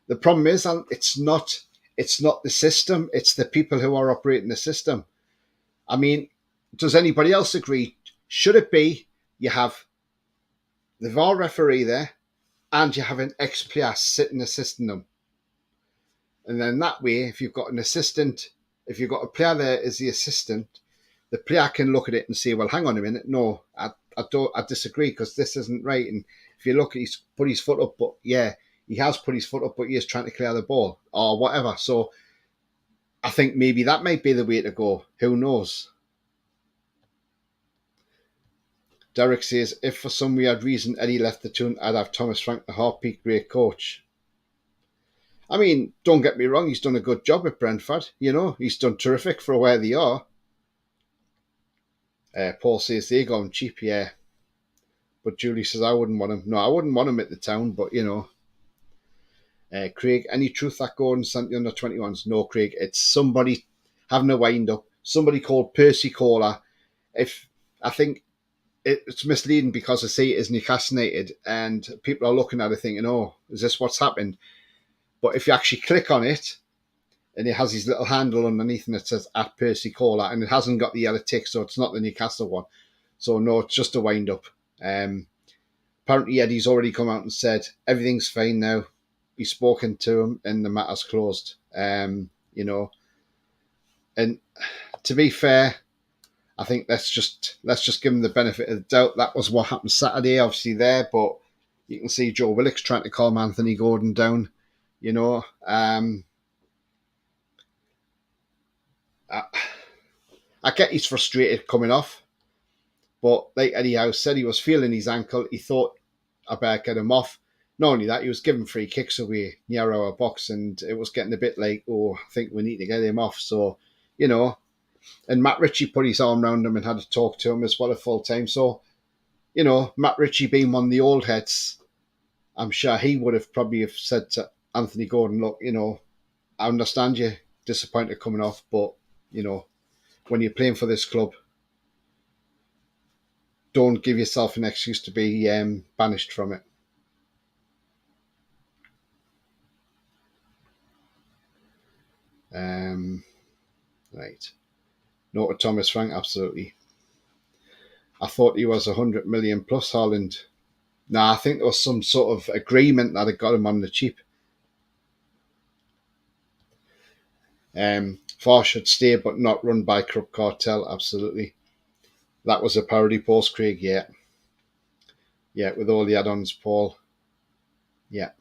The problem is, it's not the system, it's the people who are operating the system. I mean, does anybody else agree? Should it be you have the VAR referee there and you have an ex-player sitting assisting them? And then that way, if you've got a player there as the assistant, the player can look at it and say, well, hang on a minute, no, I disagree because this isn't right. And if you look, he's put his foot up, but yeah, he has put his foot up, but he is trying to clear the ball or whatever. So I think maybe that might be the way to go. Who knows? Derek says, if for some weird reason Eddie left the tune, I'd have Thomas Frank, the heartbeat great coach. I mean, don't get me wrong, he's done a good job at Brentford. He's done terrific for where they are. Paul says, they're going cheap, yeah. But Julie says, I wouldn't want him. No, I wouldn't want him at the town, but Craig, any truth that Gordon sent the under 21s? No, Craig, it's somebody having a wind up. Somebody called Percy Kohler. I think it's misleading because I see it as Newcastle United and people are looking at it thinking, oh, is this what's happened? But if you actually click on it and it has his little handle underneath and it says at Percy Kohler and it hasn't got the yellow tick, so it's not the Newcastle one. So no, it's just a wind up. Apparently Eddie's already come out and said everything's fine now. He's spoken to him and the matter's closed. And to be fair, I think let's just give him the benefit of the doubt. That was what happened Saturday, obviously there, but you can see Joe Willock's trying to calm Anthony Gordon down. I get he's frustrated coming off, but like Eddie Howe said, he was feeling his ankle. He thought I better get him off. Not only that, he was giving free kicks away near our box, and it was getting a bit like, oh, I think we need to get him off. So, and Matt Ritchie put his arm around him and had to talk to him as well at full time. So, Matt Ritchie being one of the old heads, I'm sure he would have probably have said to Anthony Gordon, look, I understand you're disappointed coming off, but, when you're playing for this club, don't give yourself an excuse to be banished from it. Right. No to Thomas Frank, absolutely. I thought he was 100 million plus Haaland. Nah, I think there was some sort of agreement that had got him on the cheap. VAR should stay but not run by corrupt cartel, absolutely. That was a parody post, Craig, yeah. Yeah, with all the add-ons, Paul. Yeah.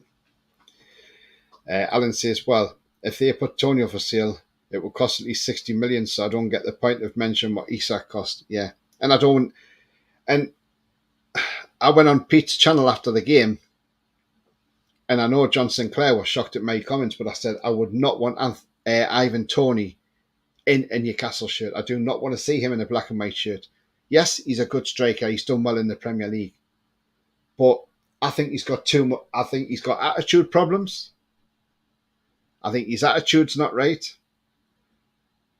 Alan says, well, if they put Tonio for sale, it will cost at least 60 million, so I don't get the point of mentioning what Isak cost. Yeah. And I went on Pete's channel after the game, and I know John Sinclair was shocked at my comments, but I said I would not want Ivan Toney in a Newcastle shirt. I do not want to see him in a black and white shirt. Yes, he's a good striker. He's done well in the Premier League. But I think he's got too much. I think he's got attitude problems. I think his attitude's not right.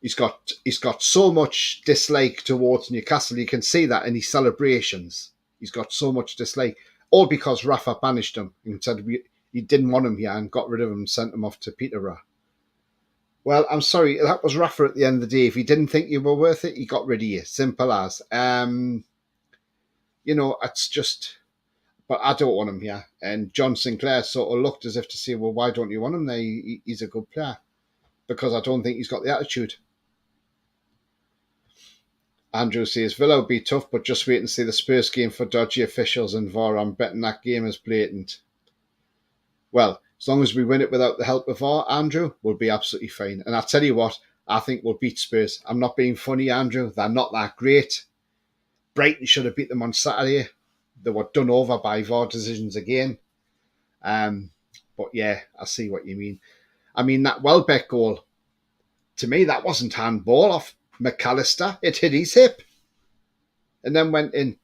He's got so much dislike towards Newcastle. You can see that in his celebrations. He's got so much dislike. All because Rafa banished him and said he didn't want him here and got rid of him and sent him off to Peterborough. Well, I'm sorry, that was Rafa at the end of the day. If he didn't think you were worth it, he got rid of you. Simple as. It's just... But I don't want him here. And John Sinclair sort of looked as if to say, well, why don't you want him there? He's a good player. Because I don't think he's got the attitude. Andrew says, Villa will be tough, but just wait and see the Spurs game for dodgy officials and VAR. I'm betting that game is blatant. Well, as long as we win it without the help of VAR, Andrew, we'll be absolutely fine. And I'll tell you what, I think we'll beat Spurs. I'm not being funny, Andrew. They're not that great. Brighton should have beat them on Saturday. They were done over by VAR decisions again. But yeah, I see what you mean. I mean, that Welbeck goal, to me, that wasn't handball off McAllister. It hit his hip and then went in.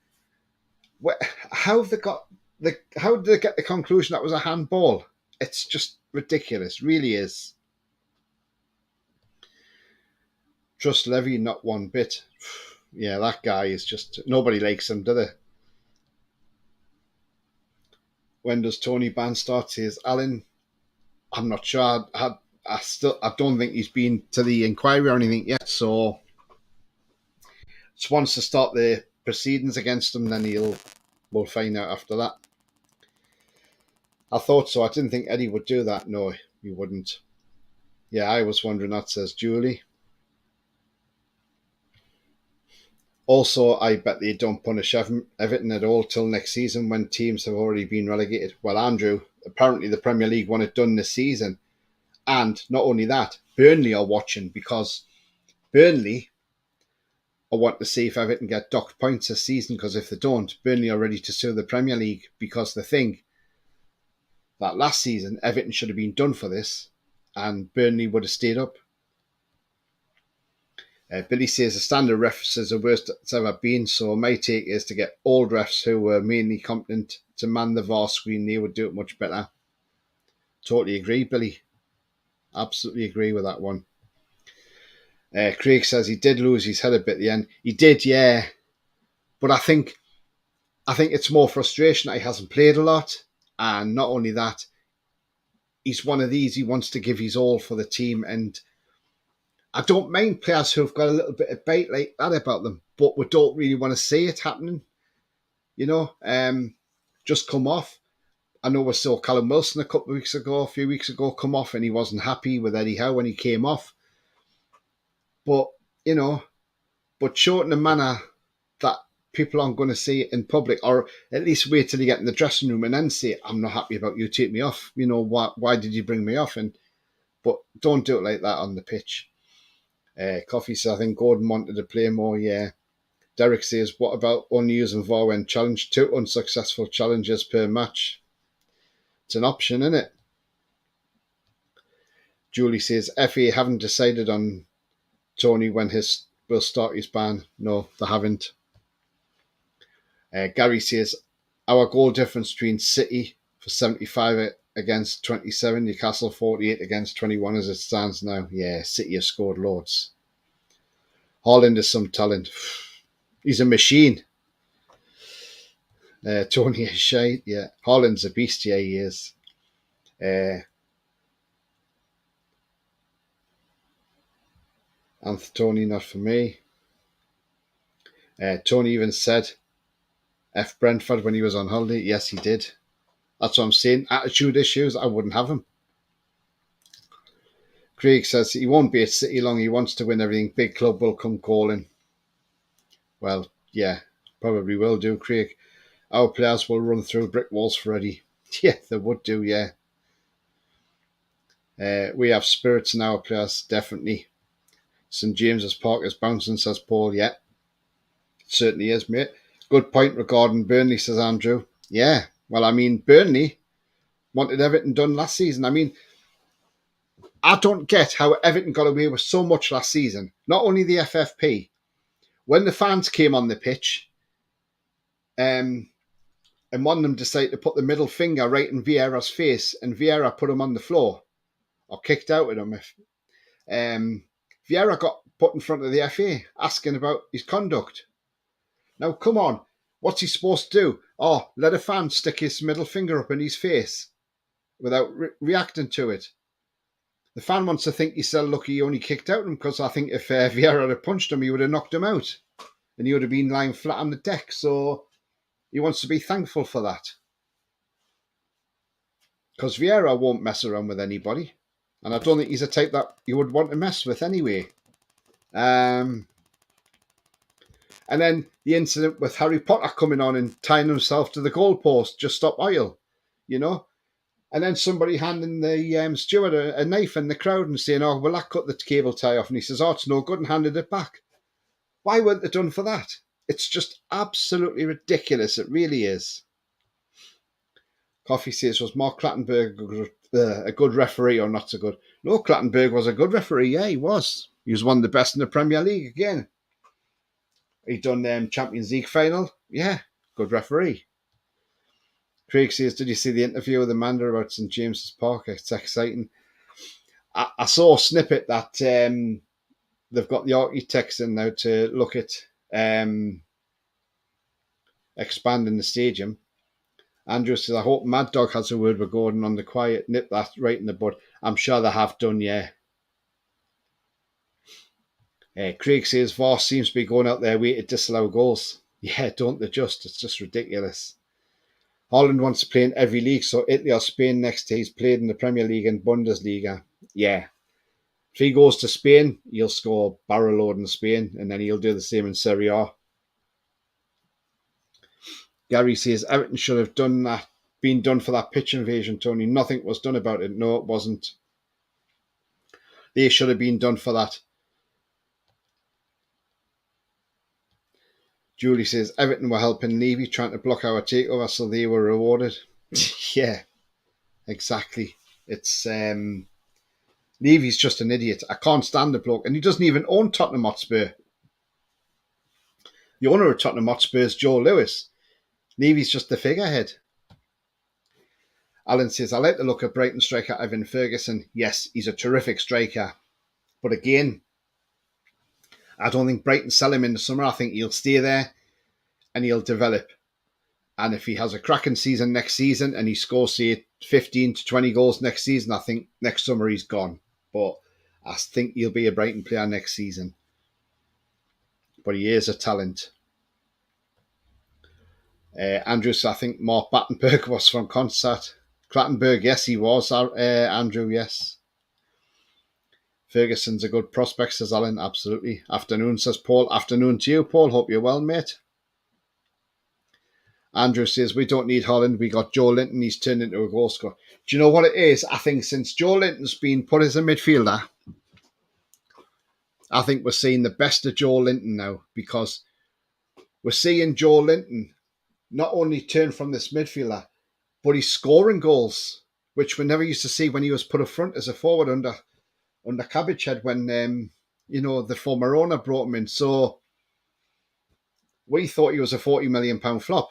How did they get the conclusion that was a handball? It's just ridiculous, really is. Trust Levy, not one bit. Yeah, that guy is just... Nobody likes him, do they? When does Tony Ban start? Says Alan. I'm not sure. I don't think he's been to the inquiry or anything yet. So just wants to start the proceedings against him, then we'll find out after that. I thought so. I didn't think Eddie would do that. No, he wouldn't. Yeah, I was wondering that, says Julie. Also, I bet they don't punish Everton at all till next season when teams have already been relegated. Well, Andrew, apparently the Premier League want it done this season. And not only that, Burnley are watching because Burnley I want to see if Everton get docked points this season, because if they don't, Burnley are ready to sue the Premier League, because they think that last season Everton should have been done for this and Burnley would have stayed up. Billy says the standard refs is the worst it's ever been, so my take is to get old refs who were mainly competent to man the VAR screen. They would do it much better. Totally agree, Billy. Absolutely agree with that one. Craig says he did lose his head a bit at the end. He did, yeah. But I think it's more frustration that he hasn't played a lot. And not only that, he's one of these, he wants to give his all for the team. And I don't mind players who've got a little bit of bait like that about them, but we don't really want to see it happening. You know, just come off. I know we saw Callum Wilson a few weeks ago, come off, and he wasn't happy with Eddie Howe when he came off. But, you know, show it in a manner that people aren't going to see it in public, or at least wait till you get in the dressing room and then say, I'm not happy about you, take me off. You know, why did you bring me off? But don't do it like that on the pitch. Coffee says, I think Gordon wanted to play more, yeah. Derek says, what about only using VAR when challenged? 2 unsuccessful challenges per match. It's an option, isn't it? Julie says, FA haven't decided on Tony when will start his ban. No, they haven't. Gary says, our goal difference between City for 75 against 27, Newcastle 48 against 21 as it stands now. Yeah, City have scored loads. Haaland is some talent. He's a machine. Tony is shy. Yeah, Haaland's a beast. Yeah, he is. Tony, not for me. Tony even said F Brentford when he was on holiday. Yes, he did. That's what I'm saying. Attitude issues, I wouldn't have him. Craig says he won't be at City long. He wants to win everything. Big club will come calling. Well, yeah, probably will do, Craig. Our players will run through brick walls for Eddie. Yeah, they would do, yeah. We have spirits in our players, definitely. St James's Park is bouncing, says Paul. Yeah, it certainly is, mate. Good point regarding Burnley, says Andrew. Yeah, well, I mean, Burnley wanted Everton done last season. I mean, I don't get how Everton got away with so much last season. Not only the FFP, when the fans came on the pitch, and one of them decided to put the middle finger right in Vieira's face, and Vieira put him on the floor, or kicked out at him. Vieira got put in front of the FA asking about his conduct. Now, come on, what's he supposed to do? Oh, let a fan stick his middle finger up in his face without reacting to it. The fan wants to think he's so lucky he only kicked out him, because I think if Vieira had punched him, he would have knocked him out and he would have been lying flat on the deck. So he wants to be thankful for that, because Vieira won't mess around with anybody, and I don't think he's a type that you would want to mess with anyway. And then the incident with Harry Potter coming on and tying himself to the goalpost, just stop oil, you know. And then somebody handing the steward a knife in the crowd and saying, oh, well, that cut the cable tie off. And he says, oh, it's no good, and handed it back. Why weren't they done for that? It's just absolutely ridiculous. It really is. Coffee says, was Mark Clattenburg a good referee or not so good? No, Clattenburg was a good referee. Yeah, he was. He was one of the best in the Premier League again. He done Champions League final. Yeah, good referee. Craig says, did you see the interview with Amanda about St James's Park? It's exciting. I saw a snippet that they've got the architects in now to look at expanding the stadium. Andrew says, I hope Mad Dog has a word with Gordon on the quiet. Nip that right in the bud. I'm sure they have done, yeah. Craig says, VAR seems to be going out their way to disallow goals. Yeah, don't they just? It's just ridiculous. Holland wants to play in every league, so Italy or Spain next to he's played in the Premier League and Bundesliga. Yeah. If he goes to Spain, he'll score barrel load in Spain, and then he'll do the same in Serie A. Gary says, Everton should have been done for that pitch invasion, Tony. Nothing was done about it. No, it wasn't. They should have been done for that. Julie says, Everton were helping Levy trying to block our takeover, so they were rewarded. Yeah, exactly. It's Levy's just an idiot. I can't stand the bloke. And he doesn't even own Tottenham Hotspur. The owner of Tottenham Hotspur is Joe Lewis. Levy's just the figurehead. Alan says, I like the look of Brighton striker Evan Ferguson. Yes, he's a terrific striker. But again, I don't think Brighton sell him in the summer. I think he'll stay there and he'll develop. And if he has a cracking season next season and he scores, say, 15 to 20 goals next season, I think next summer he's gone. But I think he'll be a Brighton player next season. But he is a talent. Andrew says, I think Mark Battenberg was from Concert. Clattenburg, yes, he was. Andrew, yes. Ferguson's a good prospect, says Alan. Absolutely. Afternoon, says Paul. Afternoon to you, Paul. Hope you're well, mate. Andrew says, we don't need Holland. We got Joe Linton. He's turned into a goal scorer. Do you know what it is? I think since Joe Linton's been put as a midfielder, I think we're seeing the best of Joe Linton now, because we're seeing Joe Linton not only turn from this midfielder, but he's scoring goals, which we never used to see when he was put up front as a forward under Cabbage Head when, the former owner brought him in. So we thought he was a £40 million flop.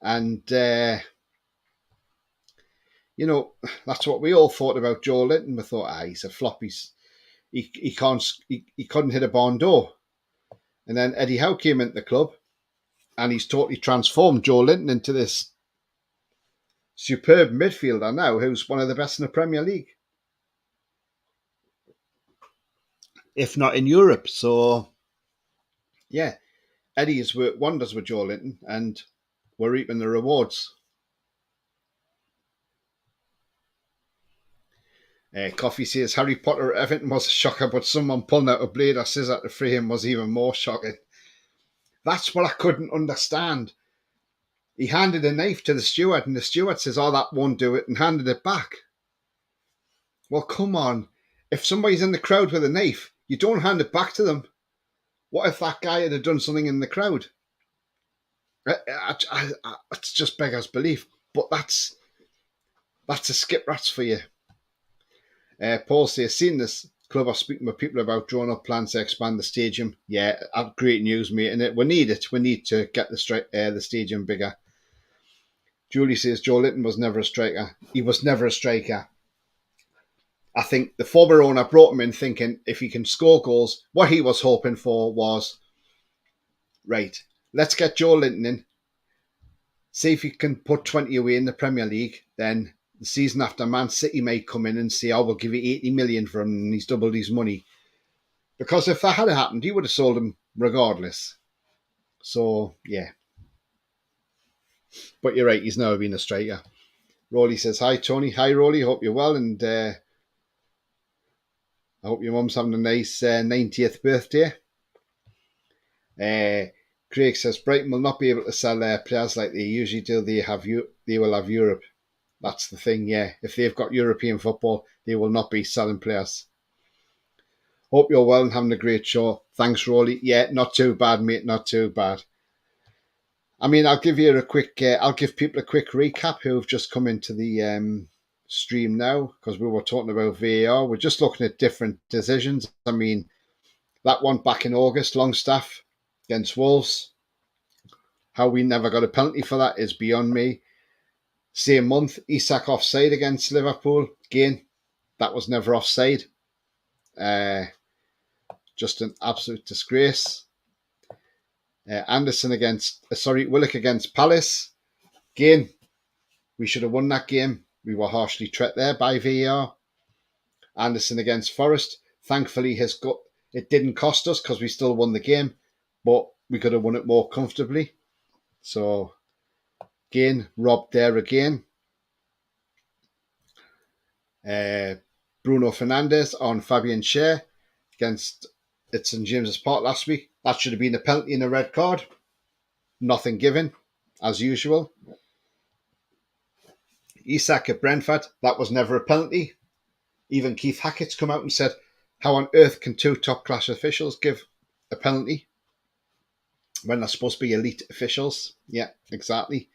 And, that's what we all thought about Joe Linton. We thought, he's a flop. He couldn't hit a barn door. And then Eddie Howe came into the club and he's totally transformed Joe Linton into this superb midfielder now who's one of the best in the Premier League, if not in Europe. So, yeah, Eddie has worked wonders with Joe Linton and we're reaping the rewards. Coffee says, Harry Potter at Everton was a shocker, but someone pulling out a blade or scissor to free him was even more shocking. That's what I couldn't understand. He handed a knife to the steward and the steward says, that won't do it, and handed it back. Well, come on. If somebody's in the crowd with a knife, you don't hand it back to them. What if that guy had done something in the crowd? It's just beggars belief. But that's a skip rats for you. Paul says, seen this club are speaking with people about drawing up plans to expand the stadium. Yeah, great news, mate. And we need it. We need to get the stadium bigger. Julie says, Joe Linton was never a striker. He was never a striker. I think the former owner brought him in thinking if he can score goals, what he was hoping for was, right, let's get Joe Linton in. See if he can put 20 away in the Premier League. Then the season after, Man City may come in and say, we'll give you 80 million for him and he's doubled his money. Because if that had happened, he would have sold him regardless. So, yeah. But you're right, he's never been a striker. Rolly says, hi, Tony. Hi, Rolly. Hope you're well. And I hope your mum's having a nice 90th birthday. Craig says, Brighton will not be able to sell their players like they usually do. They will have Europe. That's the thing, yeah. If they've got European football, they will not be selling players. Hope you're well and having a great show. Thanks, Rolly. Yeah, not too bad, mate. Not too bad. I mean, I'll give people a quick recap who have just come into the stream now, because we were talking about VAR. We're just looking at different decisions. I mean, that one back in August, Longstaff against Wolves. How we never got a penalty for that is beyond me. Same month, Isak offside against Liverpool. Again, that was never offside. Just an absolute disgrace. Willock against Palace. Again, we should have won that game. We were harshly treated there by VAR. Anderson against Forest. Thankfully, it didn't cost us because we still won the game, but we could have won it more comfortably. So, again, robbed there again. Bruno Fernandes on Fabian Schär at St James's Park last week. That should have been a penalty and a red card. Nothing given, as usual. Isak at Brentford. That was never a penalty. Even Keith Hackett's come out and said, how on earth can two top-class officials give a penalty? when they're supposed to be elite officials. Yeah, exactly.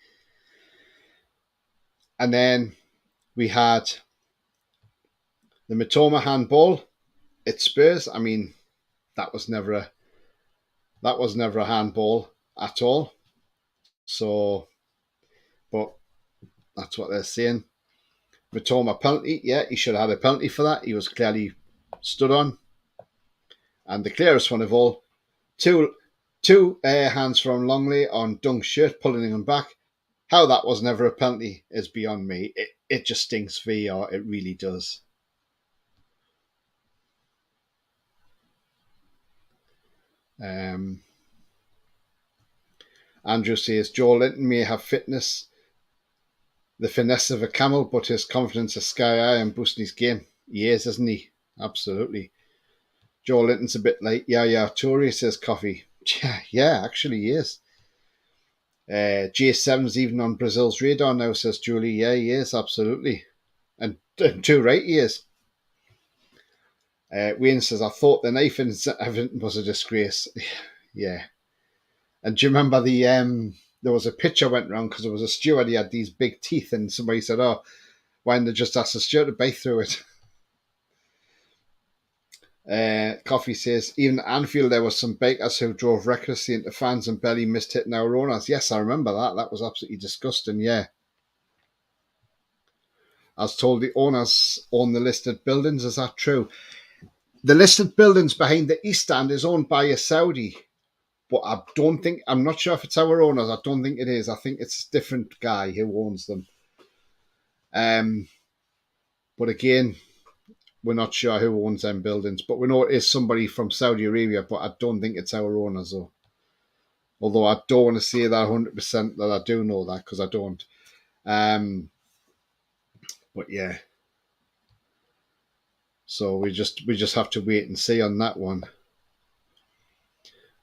And then we had the Matoma handball at Spurs. I mean, that was never a handball at all. So, but that's what they're saying. Matoma penalty, yeah, he should have had a penalty for that. He was clearly stood on. And the clearest one of all, two hands from Longley on Dunk's shirt, pulling him back. How that was never a penalty is beyond me. It just stinks VAR. It really does. Andrew says Joe Linton may have the finesse of a camel, but his confidence is sky high and boosting his game. He is, isn't he? Absolutely. Joe Linton's a bit like Yaya Toure, says Coffee. Yeah, actually he is. J7's even on Brazil's radar now, says Julie. Yeah, he is, absolutely. And too right he is. Wayne says, I thought the knife incident was a disgrace. Yeah. And do you remember there was a picture went around because there was a steward, he had these big teeth, and somebody said, oh, why didn't they just ask the steward to bite through it? Coffee says, even at Anfield there was some bakers who drove recklessly into fans and barely missed hitting our owners. Yes, I remember that. That was absolutely disgusting, yeah. I was told the owners own the listed buildings. Is that true? The listed buildings behind the East Stand is owned by a Saudi. But I'm not sure if it's our owners. I don't think it is. I think it's a different guy who owns them. But again, we're not sure who owns them buildings. But we know it is somebody from Saudi Arabia, but I don't think it's our owners, though. Although I don't want to say that 100% that I do know that, because I don't. But yeah. So we just have to wait and see on that one.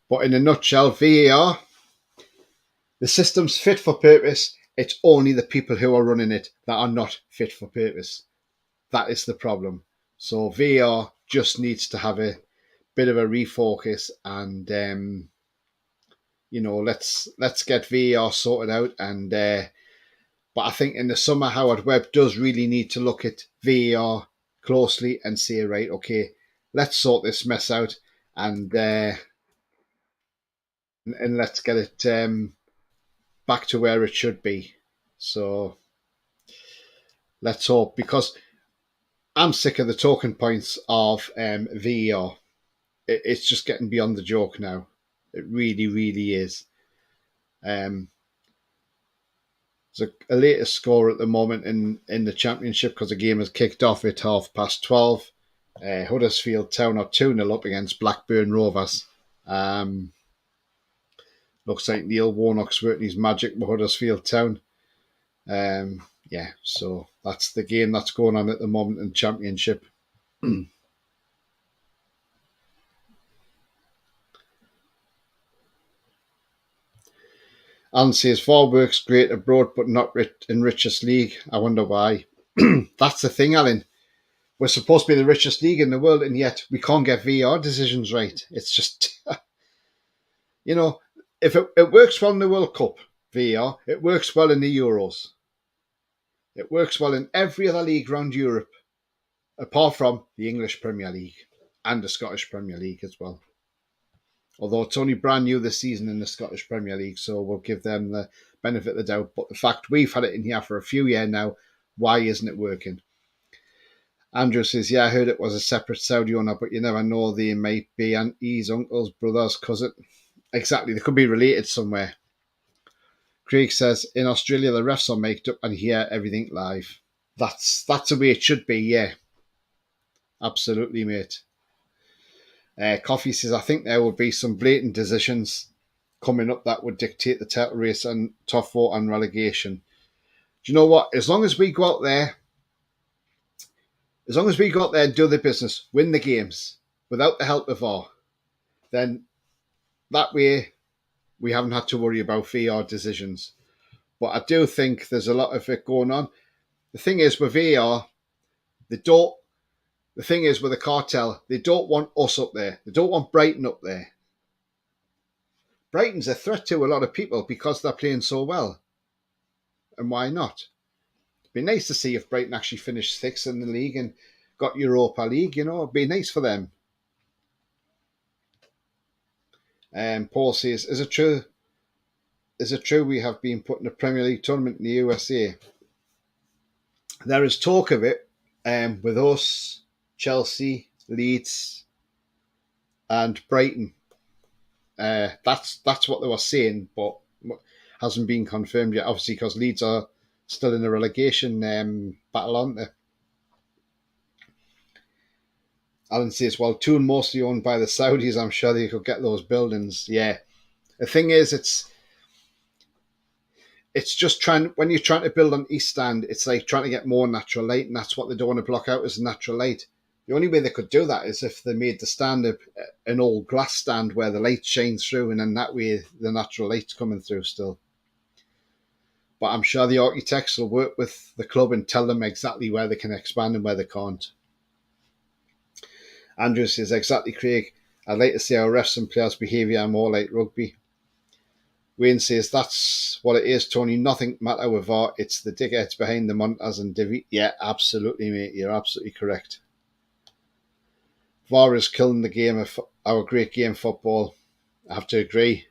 But in a nutshell, VAR, the system's fit for purpose. It's only the people who are running it that are not fit for purpose. That is the problem. So VAR just needs to have a bit of a refocus, and let's get VAR sorted out. And but I think in the summer, Howard Webb does really need to look at VAR closely and say, right, okay, let's sort this mess out, and let's get it back to where it should be. So let's hope, because I'm sick of the talking points of VAR. It's just getting beyond the joke now. It really, really is. There's a latest score at the moment in the Championship, because the game has kicked off at 12:30. Huddersfield Town are 2-0 up against Blackburn Rovers. Looks like Neil Warnock's working his magic with Huddersfield Town. Yeah, so that's the game that's going on at the moment in the Championship. Alan says, VAR works great abroad, but not in richest league. I wonder why. That's the thing, Alan. We're supposed to be the richest league in the world, and yet we can't get VAR decisions right. It's just, if it works well in the World Cup, VAR, it works well in the Euros. It works well in every other league around Europe, apart from the English Premier League and the Scottish Premier League as well. Although it's only brand new this season in the Scottish Premier League, so we'll give them the benefit of the doubt. But the fact we've had it in here for a few years now, why isn't it working? Andrew says, yeah, I heard it was a separate Saudi owner, but you never know. They might be aunties, uncles, brothers, cousin. Exactly, they could be related somewhere. Craig says, in Australia, the refs are mic'd up and hear everything live. That's the way it should be, yeah. Absolutely, mate. Coffee says, I think there will be some blatant decisions coming up that would dictate the title race and top four and relegation. Do you know what? As long as we go out there and do the business, win the games without the help of VAR, then that way we haven't had to worry about VAR decisions. But I do think there's a lot of it going on. The thing is with VAR, the thing is with the cartel, they don't want us up there. They don't want Brighton up there. Brighton's a threat to a lot of people because they're playing so well. And why not? It'd be nice to see if Brighton actually finished sixth in the league and got Europa League, it'd be nice for them. Paul says, is it true we have been put in a Premier League tournament in the USA? There is talk of it with us, Chelsea, Leeds, and Brighton. That's what they were saying, but hasn't been confirmed yet. Obviously, because Leeds are still in a relegation battle, aren't they? Alan says, well, Toon mostly owned by the Saudis. I'm sure they could get those buildings. Yeah. The thing is, it's just when you're trying to build on East Stand, it's like trying to get more natural light, and that's what they don't want to block out is natural light. The only way they could do that is if they made the stand an old glass stand where the light shines through, and then that way the natural light's coming through still. But I'm sure the architects will work with the club and tell them exactly where they can expand and where they can't. Andrew says, exactly, Craig. I'd like to see our refs and players' behaviour more like rugby. Wayne says, that's what it is, Tony. Nothing matter with VAR. It's the dickheads behind the monitors and divvy. Yeah, absolutely, mate. You're absolutely correct. VAR is killing the game of our great game football. I have to agree.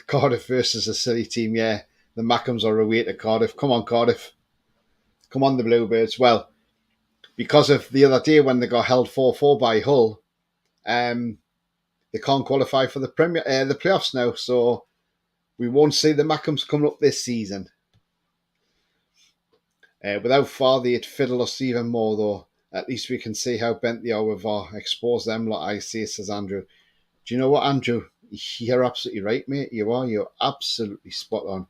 Cardiff versus a silly team. Yeah, the Mackhams are away to Cardiff. Come on, Cardiff. Come on, the Bluebirds. Well, because of the other day when they got held 4-4 by Hull, they can't qualify for the playoffs now, so we won't see the Mackhams coming up this season. Without VAR, they'd fiddle us even more, though. At least we can see how bent they are with VAR. Expose them, like I say, says Andrew. Do you know what, Andrew? You're absolutely right, mate. You're absolutely spot on.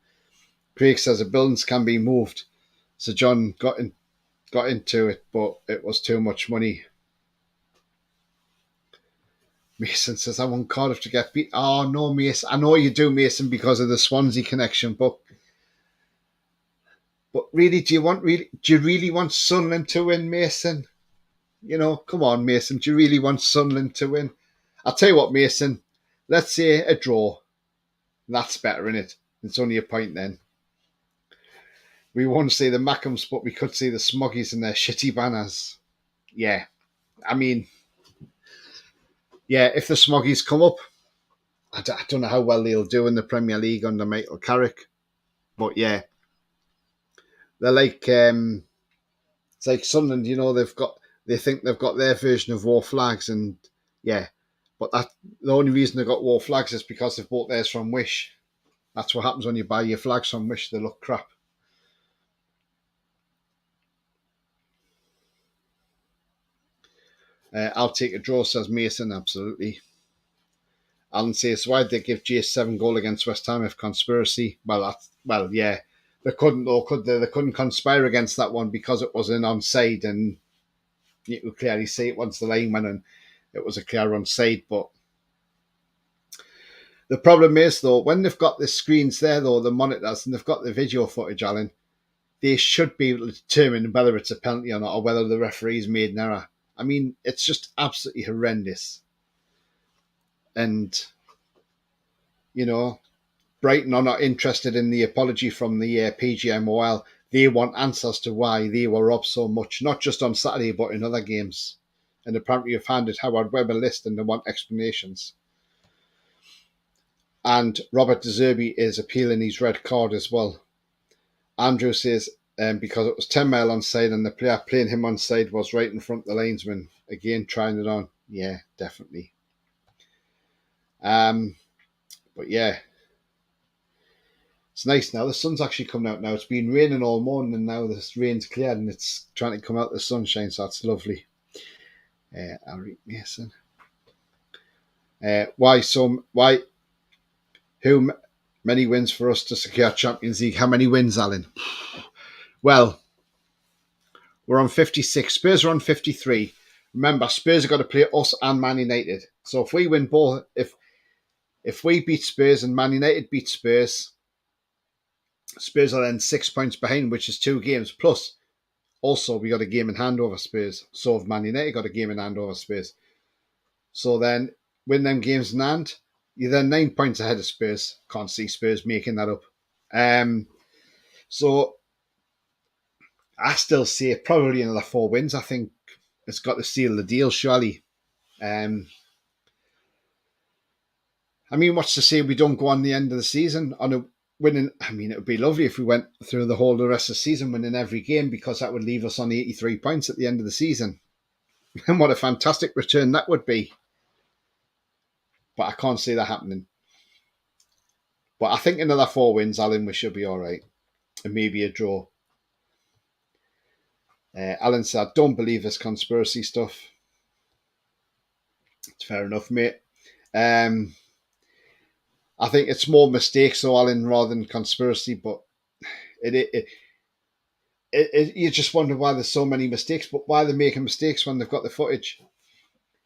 Craig says the buildings can be moved. So John got into it, but it was too much money. Mason says, I want Cardiff to get beat. Oh, no, Mason. I know you do, Mason, because of the Swansea connection, but really, do you really want Sunderland to win, Mason? Come on, Mason. Do you really want Sunderland to win? I'll tell you what, Mason. Let's say a draw. That's better, isn't it? It's only a point then. We won't see the Mackhams, but we could see the Smoggies and their shitty banners. Yeah. I mean, yeah, if the Smoggies come up, I don't know how well they'll do in the Premier League under Michael Carrick. But yeah, they're like, it's like Sunderland, they think they've got their version of war flags, and yeah, but the only reason they got war flags is because they've bought theirs from Wish. That's what happens when you buy your flags from Wish, they look crap. I'll take a draw, says Mason, absolutely. Alan says, why did they give Jace 7 goal against West Ham if conspiracy? Well, yeah. They couldn't, though, could they? They couldn't conspire against that one because it was an onside, and you could clearly see it once the line went, and it was a clear onside. But the problem is, though, when they've got the screens there, though, the monitors, and they've got the video footage, Alan, they should be able to determine whether it's a penalty or not, or whether the referee's made an error. I mean, it's just absolutely horrendous. And, Brighton are not interested in the apology from the PGMOL. They want answers to why they were up so much, not just on Saturday, but in other games. And apparently you've handed Howard Webb a list and they want explanations. And Robert De Zerbi is appealing his red card as well. Andrew says, because it was 10 mile onside and the player playing him onside was right in front of the linesman. Again, trying it on. Yeah, definitely. But yeah, it's nice now. The sun's actually coming out now. It's been raining all morning and now the rain's cleared and it's trying to come out the sunshine, so that's lovely. Ari Mason. Who many wins for us to secure Champions League? How many wins, Alan? Well, we're on 56. Spurs are on 53. Remember, Spurs have got to play us and Man United. So if we win both, if we beat Spurs and Man United beat Spurs, Spurs are then 6 points behind, which is 2 games. Plus, also, we got a game in hand over Spurs. So have Man United got a game in hand over Spurs. So then win them games in hand, you're then 9 points ahead of Spurs. Can't see Spurs making that up. So I still say probably another 4 wins. I think it's got to seal the deal, surely. I mean, what's to say we don't go on the end of the season on a winning? I mean, it would be lovely if we went through the whole of the rest of the season winning every game, because that would leave us on 83 points at the end of the season. And what a fantastic return that would be. But I can't see that happening. But I think another 4 wins, Alan, we should be all right. And maybe a draw. Alan said, I don't believe this conspiracy stuff. It's fair enough, mate. I think it's more mistakes, though, Alan, rather than conspiracy. But you just wonder why there's so many mistakes. But why they're making mistakes when they've got the footage?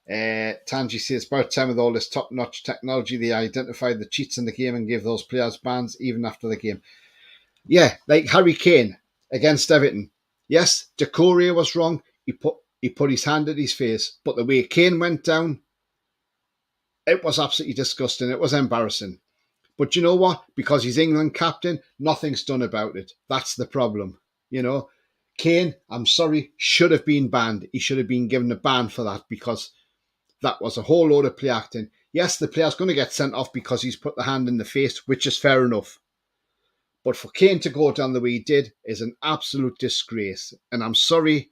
Tanji says, about time with all this top-notch technology, they identified the cheats in the game and gave those players bans even after the game. Yeah, like Harry Kane against Everton. Yes, Decoria was wrong. He put his hand at his face. But the way Kane went down, it was absolutely disgusting. It was embarrassing. But you know what? Because he's England captain, nothing's done about it. That's the problem. You know, Kane, I'm sorry, should have been banned. He should have been given a ban for that, because that was a whole load of play acting. Yes, the player's going to get sent off because he's put the hand in the face, which is fair enough. But for Kane to go down the way he did is an absolute disgrace. And I'm sorry,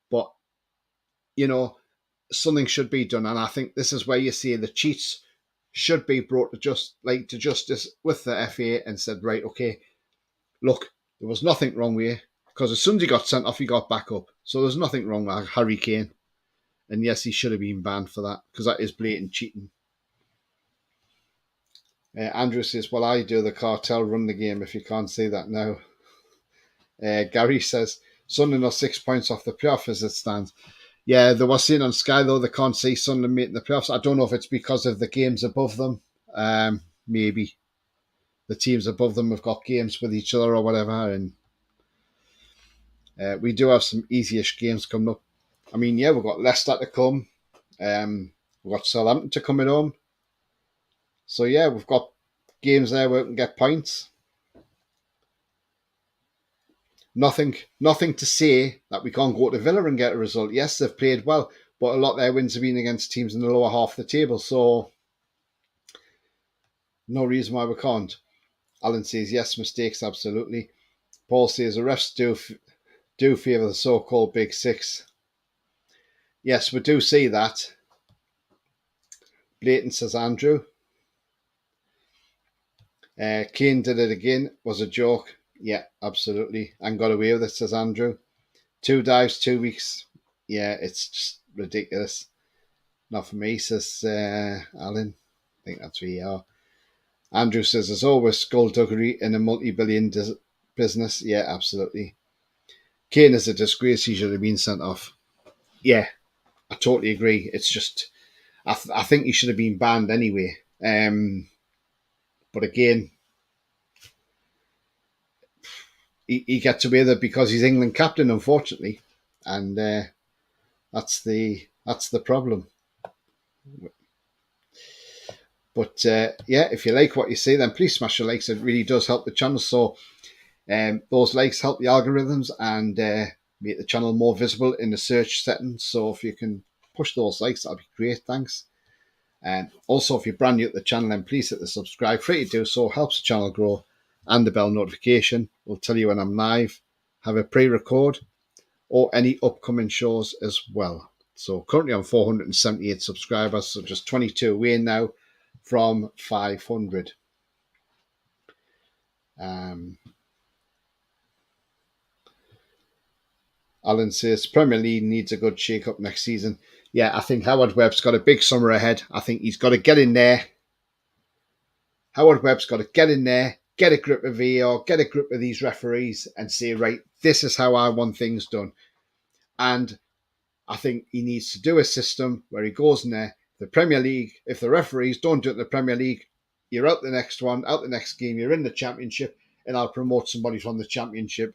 but, you know, something should be done. And I think this is where you see the cheats should be brought to justice with the FA and said, right, okay, look, there was nothing wrong with you, because as soon as he got sent off, he got back up. So there's nothing wrong with Harry Kane. And yes, he should have been banned for that, because that is blatant cheating. Andrew says, well, I do. The cartel run the game, if you can't say that now. Gary says, Sunderland are 6 points off the playoff as it stands. Yeah, they were saying on Sky, though, they can't see Sunderland making the playoffs. I don't know if it's because of the games above them. Maybe. The teams above them have got games with each other or whatever. And we do have some easy-ish games coming up. I mean, yeah, we've got Leicester to come. We've got Southampton to come at home. So, yeah, we've got games there where we can get points. Nothing to say that we can't go to Villa and get a result. Yes, they've played well, but a lot of their wins have been against teams in the lower half of the table. So, no reason why we can't. Alan says, yes, mistakes, absolutely. Paul says, the refs do favour the so-called Big Six. Yes, we do see that. Blatant, says Andrew. Kane did it again. Was a joke. Yeah, absolutely. And got away with it, says Andrew. 2 dives, 2 weeks. Yeah, it's just ridiculous. Not for me, says Alan. I think that's where you are. Andrew says, there's always skullduggery in a multi-billion business. Yeah, absolutely. Kane is a disgrace. He should have been sent off. Yeah, I totally agree. It's just, I think he should have been banned anyway. But again, he gets away with it because he's England captain, unfortunately, and that's the problem. But yeah, if you like what you see, then please smash the likes. It really does help the channel. So those likes help the algorithms and make the channel more visible in the search settings. So if you can push those likes, that'll be great. Thanks. And also, if you're brand new at the channel, then please hit the subscribe. Free to do so, helps the channel grow. And the bell notification will tell you when I'm live, have a pre-record, or any upcoming shows as well. So currently I'm 478 subscribers, so just 22 away now from 500. Alan says, Premier League needs a good shake-up next season. Yeah, I think Howard Webb's got a big summer ahead. I think he's got to get in there. Howard Webb's got to get in there, get a grip of VAR, get a grip of these referees and say, right, this is how I want things done. And I think he needs to do a system where he goes in there. The Premier League, if the referees don't do it in the Premier League, you're out the next one, out the next game, you're in the Championship, and I'll promote somebody from the Championship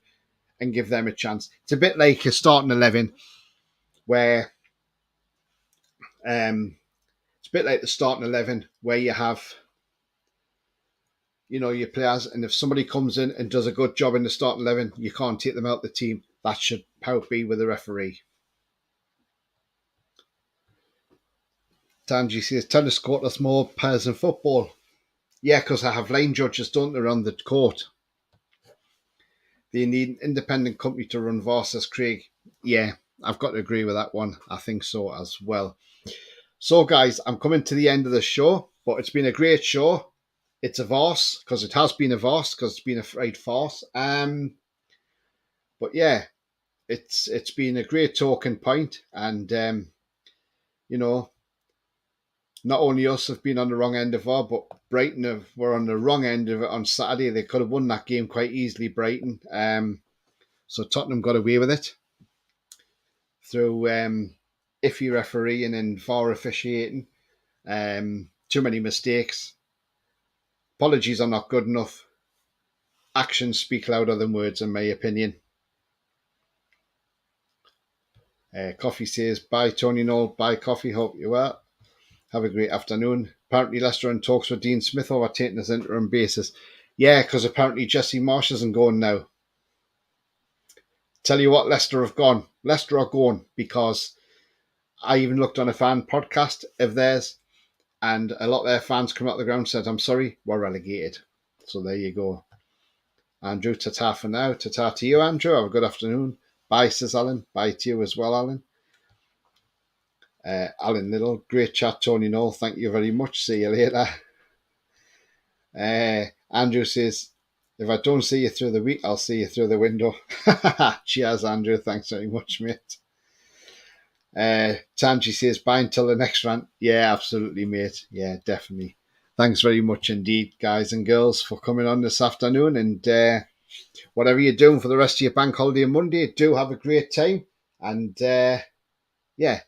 and give them a chance. It's a bit like a starting 11 where it's a bit like the starting 11 where you have, your players, and if somebody comes in and does a good job in the starting 11, you can't take them out of the team. That should how it be with the referee. Tanji says tennis court has more players than football. Yeah, because I have line judges, don't they, around the court. They need an independent company to run Varce, Craig. Yeah, I've got to agree with that one. I think so as well. So, guys, I'm coming to the end of the show, but it's been a great show. It's a farce, because it has been a farce, because it's been a right farce. But yeah, it's been a great talking point, and not only us have been on the wrong end of it, but Brighton were on the wrong end of it on Saturday. They could have won that game quite easily, Brighton. So Tottenham got away with it through iffy refereeing and VAR officiating. Too many mistakes. Apologies are not good enough. Actions speak louder than words, in my opinion. Coffee says, bye Tony Noel, bye Coffee, hope you well. Have a great afternoon. Apparently Leicester in talks with Dean Smith over taking his interim basis. Yeah, because apparently Jesse Marsh isn't going now. Tell you what, Leicester have gone. Leicester are going because I even looked on a fan podcast of theirs, and a lot of their fans come out the ground and said, I'm sorry, we're relegated. So there you go. Andrew, ta-ta for now. Ta-ta to you, Andrew. Have a good afternoon. Bye, says Alan. Bye to you as well, Alan. Alan Little, great chat, Tony Noel. Thank you very much. See you later. Andrew says, if I don't see you through the week, I'll see you through the window. Cheers, Andrew. Thanks very much, mate. Tanji says, bye until the next rant. Yeah, absolutely, mate. Yeah, definitely. Thanks very much indeed, guys and girls, for coming on this afternoon. And whatever you're doing for the rest of your bank holiday on Monday, do have a great time. And yeah.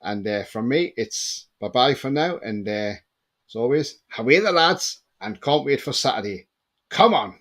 And from me, it's bye-bye for now. And as always, away the lads, and can't wait for Saturday. Come on!